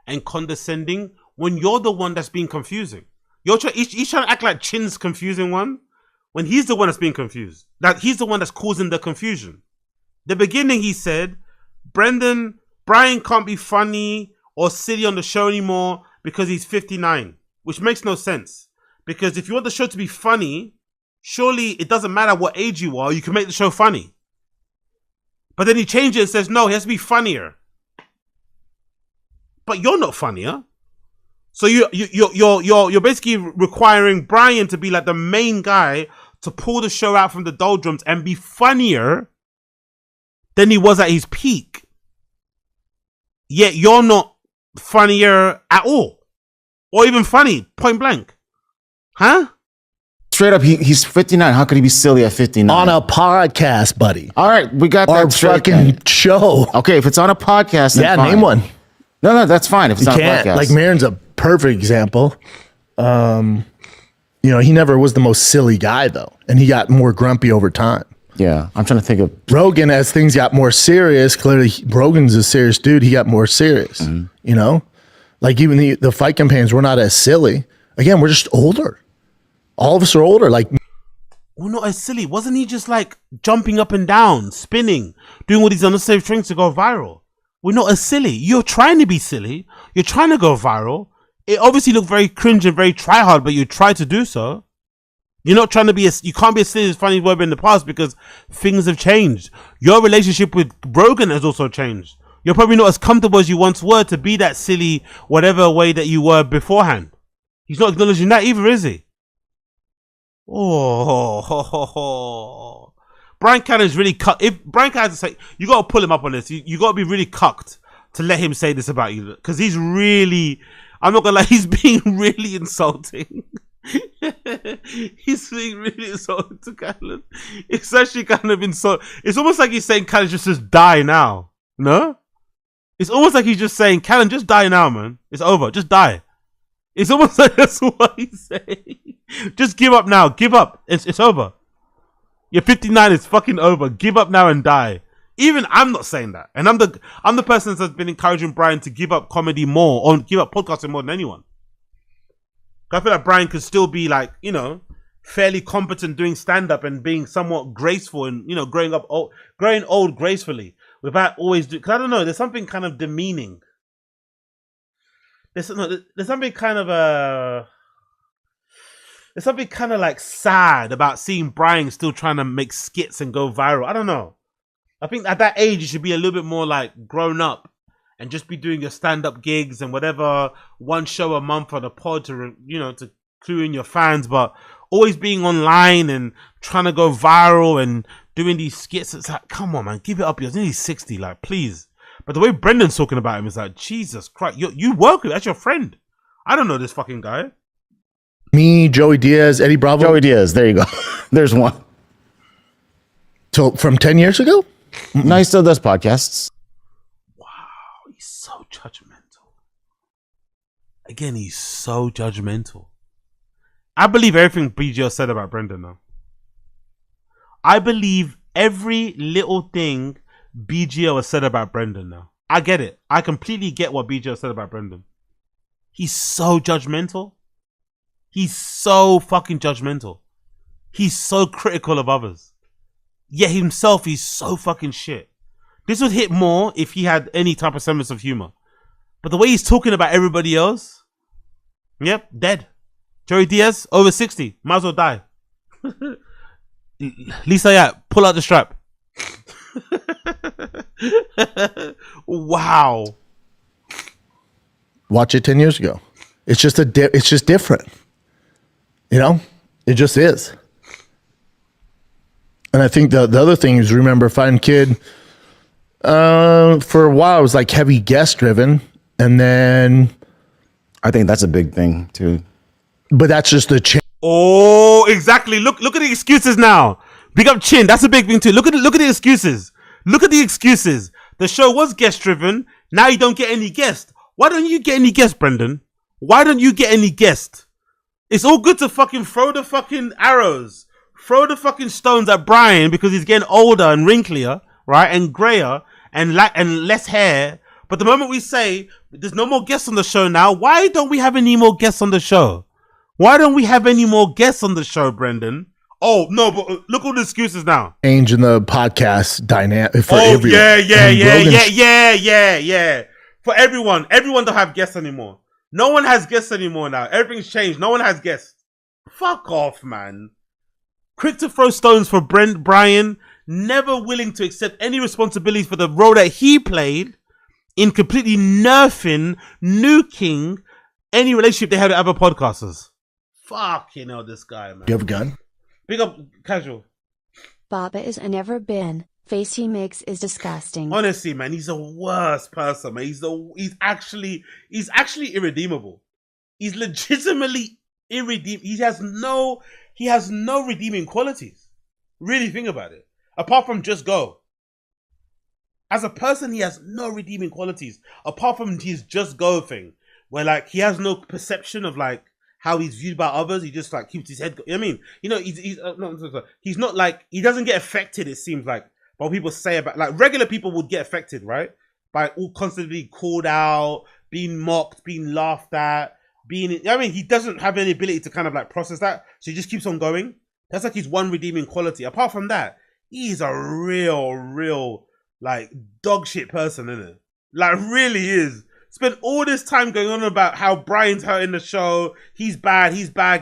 and condescending when you're the one that's being confusing. He's trying to act like Chin's confusing one when he's the one that's being confused. That he's the one that's causing the confusion. The beginning he said, Brendan Bryan can't be funny or silly on the show anymore because he's 59, which makes no sense. Because if you want the show to be funny, surely it doesn't matter what age you are, you can make the show funny. But then he changes it and says, no, he has to be funnier. But you're not funnier. So you're basically requiring Bryan to be like the main guy to pull the show out from the doldrums and be funnier than he was at his peak. Yet you're not funnier at all. Or even funny, point blank. Huh? Straight up, he's 59. How could he be silly at 59? On a podcast, buddy. All right, we got Our that straight. fucking Then. show. Okay, if it's on a podcast, then Yeah, fine. name one. No, that's fine. If it's You on a can't. podcast. Like Maron's a perfect example. You know, he never was the most silly guy though, and he got more grumpy over time. Yeah, I'm trying to think of Rogan, as things got more serious, clearly Rogan's a serious dude. He got more serious. You know, like even the fight campaigns were not as silly. Again, we're just older. All of us are older. Like, Well, not as silly. Wasn't he just like jumping up and down, spinning, doing all these unnecessary things to go viral? We're not as silly. You're trying to be silly. You're trying to go viral. It obviously looked very cringe and very try hard, but you try to do so. You're not trying to be you can't be as silly as funny as you were in the past because things have changed. Your relationship with Rogan has also changed. You're probably not as comfortable as you once were to be that silly, whatever way that you were beforehand. He's not acknowledging that either, is he? Oh, Bryan Callen's really cucked. If Bryan Callen has to say, you got to pull him up on this. You got to be really cucked to let him say this about you, because he's really, I'm not gonna lie, he's being really insulting. He's being really insulting to Callen. It's actually kind of insult. It's almost like he's saying Callen just die now. No, it's almost like he's just saying Callen, just die now, man. It's over. Just die. It's almost like that's what he's saying. Just give up now. Give up. It's over. You're 59. It's fucking over. Give up now and die. Even I'm not saying that, and I'm the person that's been encouraging Bryan to give up comedy more, or give up podcasting more than anyone. I feel like Bryan could still be like, you know, fairly competent doing stand up and being somewhat graceful and, you know, growing old gracefully without always because I don't know. There's something kind of demeaning. There's something kind of there's something kind of like sad about seeing Bryan still trying to make skits and go viral. I don't know. I think at that age you should be a little bit more like grown up and just be doing your stand-up gigs and whatever, one show a month on a pod to, you know, to clue in your fans, but always being online and trying to go viral and doing these skits. It's like, come on, man, give it up. You're nearly 60, like, please. But the way Brendan's talking about him is like, Jesus Christ, you work with, that's your friend. I don't know this fucking guy. me, Joey Diaz, Eddie Bravo. Joey Diaz. There you go. There's one. From 10 years ago? No, he still does podcasts. Wow, he's so judgmental. Again, he's so judgmental. I believe everything BGO said about Brendan now. I believe every little thing BGO has said about Brendan now. I get it. I completely get what BGO said about Brendan. He's so judgmental. He's so fucking judgmental. He's so critical of others. Yet himself, he's so fucking shit. This would hit more if he had any type of semblance of humor. But the way he's talking about everybody else, yep, dead. Joey Diaz, over 60, might as well die. Lisa, yeah, pull out the strap. Wow. Watch it 10 years ago. It's just it's just different. You know, it just is. And I think the other thing is, remember, Fine Kid, for a while it was like heavy guest driven, and then I think that's a big thing too. But that's just the Oh, exactly. Look at the excuses now. Big up Chin. That's a big thing too. Look at the excuses. Look at the excuses. The show was guest driven. Now you don't get any guests. Why don't you get any guests, Brendan? Why don't you get any guests? It's all good to fucking throw the fucking arrows, throw the fucking stones at Bryan because he's getting older and wrinklier, right, and grayer and less hair. But the moment we say there's no more guests on the show now, why don't we have any more guests on the show? Why don't we have any more guests on the show, Brendan? Oh no, but look all the excuses now. Change in the podcast dynamic for Oh everyone. Yeah. For everyone don't have guests anymore. No one has guests anymore now. Everything's changed. No one has guests. Fuck off, man. Quick to throw stones for Bryan, never willing to accept any responsibility for the role that he played in completely nuking any relationship they had with other podcasters. Fucking hell, this guy, man. Do you have a gun? Big up Casual. Baba is a never been. Face he makes is disgusting. Honestly, man, he's the worst person, man. He's actually irredeemable. He's legitimately irredeemable. He has no redeeming qualities. Really think about it. Apart from just go. As a person, he has no redeeming qualities. Apart from his just go thing. Where like he has no perception of like how he's viewed by others. He just like keeps his head. I mean, you know, he's not like, he doesn't get affected. It seems like by what people say about, like, regular people would get affected, right? By all constantly called out, being mocked, being laughed at, he doesn't have any ability to kind of like process that. So he just keeps on going. That's like his one redeeming quality. Apart from that, he's a real like dog shit person, isn't it? Like really is. Spent all this time going on about how Bryan's hurting the show. He's bad,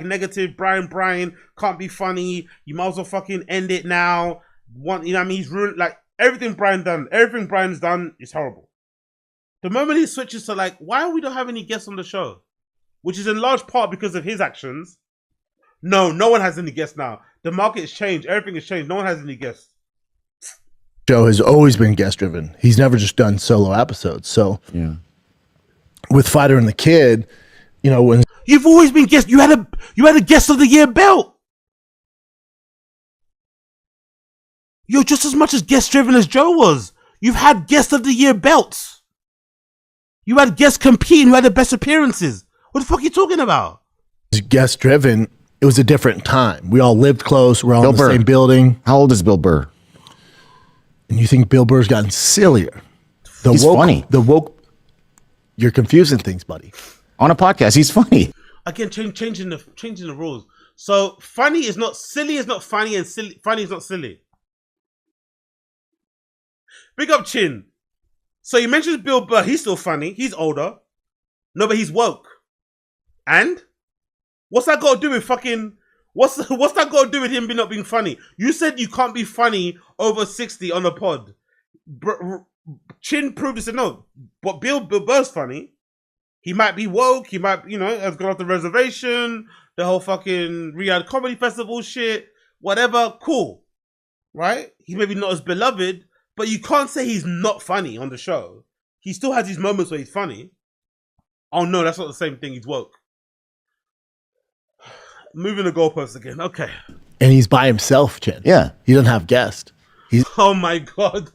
negative. Bryan can't be funny. You might as well fucking end it now. You know what I mean? He's ruined, like, everything Bryan's done is horrible. The moment he switches to like, why we don't have any guests on the show? Which is in large part because of his actions. No one has any guests now. The market has changed. Everything has changed. No one has any guests. Joe has always been guest driven. He's never just done solo episodes. So Yeah. with Fighter and the Kid, you know, when You've always been guest. You had a guest of the year belt. You're just as much as guest driven as Joe was. You've had guest of the year belts. You had guests competing who had the best appearances. What the fuck are you talking about? guest driven, it was a different time. We all lived close. We're all in the same building. How old is Bill Burr? And you think Bill Burr's gotten sillier? He's funny. The woke. You're confusing things, buddy. On a podcast, he's funny. Again, changing the rules. So funny is not silly. Is not funny, and funny is not silly. Big up Chin. So you mentioned Bill Burr. He's still funny. He's older. No, but he's woke. And what's that got to do with fucking? What's that got to do with him not being funny? You said you can't be funny over 60 on a pod. Chin proved it. Said no, but Bill Burr's funny. He might be woke. He might, has gone off the reservation. The whole fucking Riyadh Comedy Festival shit. Whatever. Cool. Right? He maybe not as beloved, but you can't say he's not funny on the show. He still has these moments where he's funny. Oh no, that's not the same thing. He's woke. Moving the goalposts again. Okay. And he's by himself, Chin. Yeah. He doesn't have guests. Oh my god.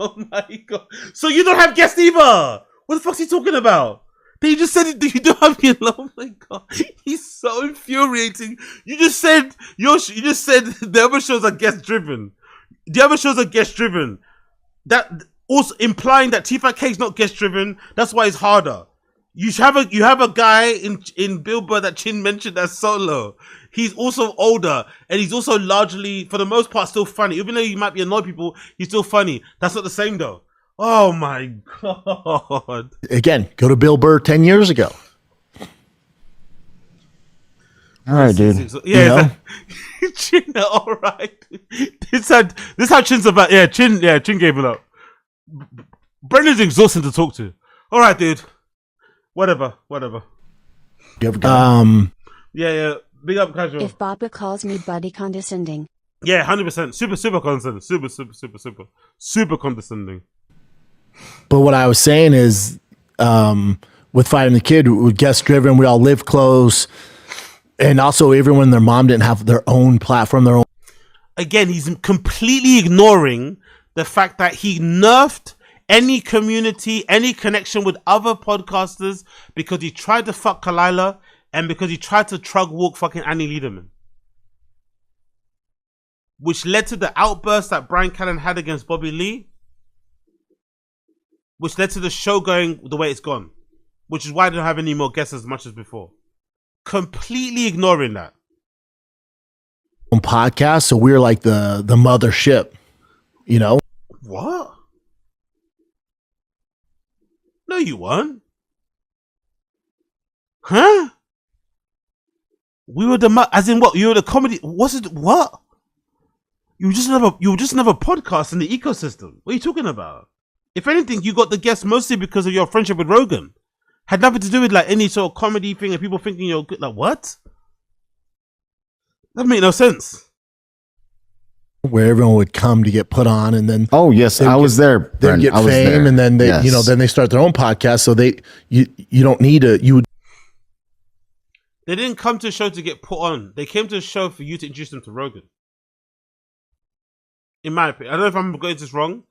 So you don't have guests either. What the fuck's he talking about? You just said you don't have your. Oh my god, he's so infuriating. You just said the other shows are guest driven. The other shows are guest driven. That also implying that TFATK is not guest driven. That's why it's harder. You have a guy in Bill Burr that Chin mentioned as solo. He's also older and he's also largely, for the most part, still funny. Even though he might be annoying people, he's still funny. That's not the same though. Oh my god. Again, go to Bill Burr 10 years ago. All right, dude. Yeah, Chin, all right. This how Chin's about. Yeah, Chin gave it up. Brendan's exhausting to talk to. All right, dude. Whatever. You have a gun? Yeah. Big up, casual. If Baba calls me buddy condescending. Yeah, 100%. Super condescending. Super condescending. But what I was saying is, with Fighting the Kid, we guest driven, we all live close. And also everyone and their mom didn't have their own platform, their own. Again, he's completely ignoring the fact that he nerfed any community, any connection with other podcasters because he tried to fuck Kalila and because he tried to trug walk fucking Annie Liederman. Which led to the outburst that Bryan Callen had against Bobby Lee. Which led to the show going the way it's gone. Which is why I don't have any more guests as much as before. Completely ignoring that. own podcast, so we're like the mothership, you know. What? No, you weren't. Huh? We were as in what? You were the comedy. What's it? What? You were just another podcast in the ecosystem. What are you talking about? If anything, you got the guest mostly because of your friendship with Rogan. Had nothing to do with like any sort of comedy thing and people thinking you're good. Like what? That made no sense. Where everyone would come to get put on, and then Oh yes, I was there. they'd Brent. get I was fame, there. and then they, Yes. then they start their own podcast. So you don't need you would. They didn't come to the show to get put on. They came to the show for you to introduce them to Rogan. In my opinion, I don't know if I'm getting this wrong,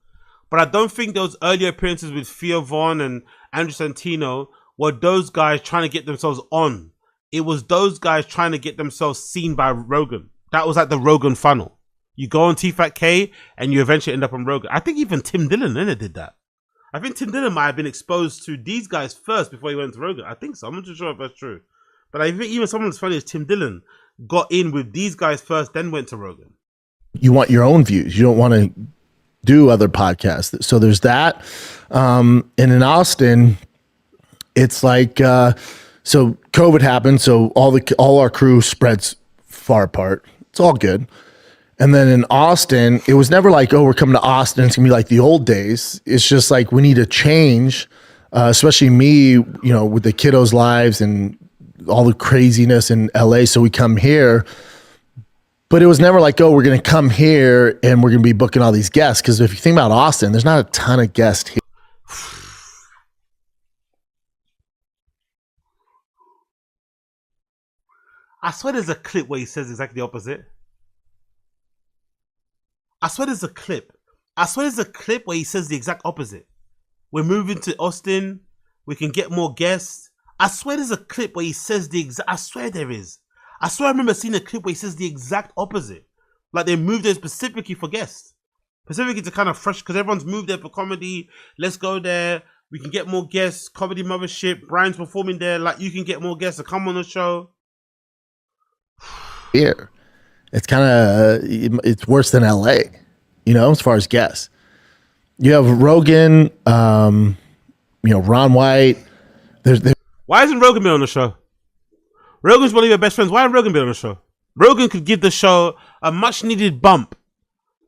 but I don't think those earlier appearances with Theo Vaughn and Andrew Santino were those guys trying to get themselves on. It was those guys trying to get themselves seen by Rogan. That was like the Rogan funnel. You go on TFATK and you eventually end up on Rogan. I think even Tim Dillon did that. I think Tim Dillon might have been exposed to these guys first before he went to Rogan. I think so. I'm not too sure if that's true. But I think even someone as funny as Tim Dillon got in with these guys first, then went to Rogan. You want your own views. You don't want to do other podcasts. So there's that. And in Austin, it's like so COVID happened. So all our crew spreads far apart. It's all good. And then in Austin, it was never like, oh, we're coming to Austin. It's gonna be like the old days. It's just like we need to change, especially me, with the kiddos' lives and all the craziness in LA. So we come here. But it was never like, oh, we're going to come here and we're going to be booking all these guests. Because if you think about Austin, there's not a ton of guests here. I swear there's a clip where he says exactly the opposite. I swear there's a clip where he says the exact opposite. We're moving to Austin. We can get more guests. I swear there's a clip where he says the exact... I swear there is. I swear I remember seeing a clip where he says the exact opposite. Like they moved there specifically for guests. Specifically to kind of fresh... Because everyone's moved there for comedy. Let's go there. We can get more guests. Comedy Mothership. Brian's performing there. Like you can get more guests to come on the show. Here. It's kind of... It's worse than LA, as far as guests. You have Rogan, Ron White. There's Why isn't Rogan been on the show? Rogan's one of your best friends. Why hasn't Rogan been on the show? Rogan could give the show a much needed bump,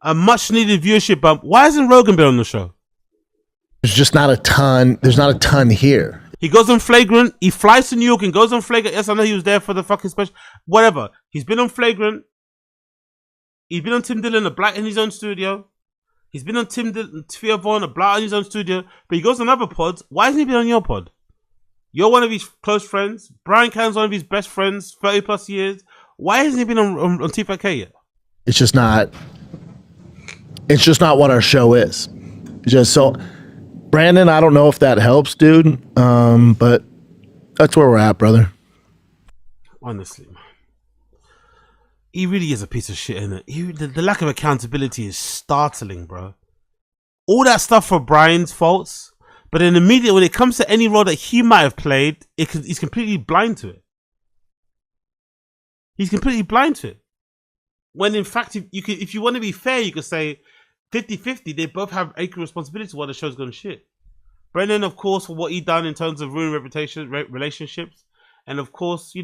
a much needed viewership bump. Why hasn't Rogan been on the show? There's just not a ton. There's not a ton here. He goes on Flagrant. He flies to New York and goes on Flagrant. Yes, I know he was there for the fucking special. Whatever. He's been on Flagrant. He's been on Tim Dillon, a black in his own studio. He's been on Tim Dillon, Theo Vaughn, a black in his own studio. But he goes on other pods. Why hasn't he been on your pod? You're one of his close friends. Bryan Callen's one of his best friends, 30 plus years. Why hasn't he been on TFATK yet? It's just not what our show is. It's just so, Brandon, I don't know if that helps, dude. But that's where we're at, brother. Honestly, man. He really is a piece of shit, isn't it? The lack of accountability is startling, bro. All that stuff for Brian's faults. But then immediately when it comes to any role that he might have played, he's completely blind to it. He's completely blind to it. When in fact, if you want to be fair, you could say 50-50, they both have equal responsibility while the show's gone shit. Brendan, of course, for what he done in terms of ruining reputation, relationships. And of course,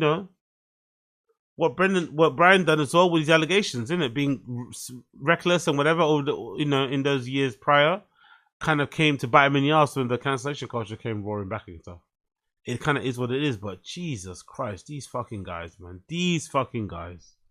what Brian done as well with his allegations, isn't it? Being reckless and whatever, in those years prior. Kind of came to bite him in the ass when the cancellation culture came roaring back and stuff. It kind of is what it is, but Jesus Christ, these fucking guys, man. These fucking guys.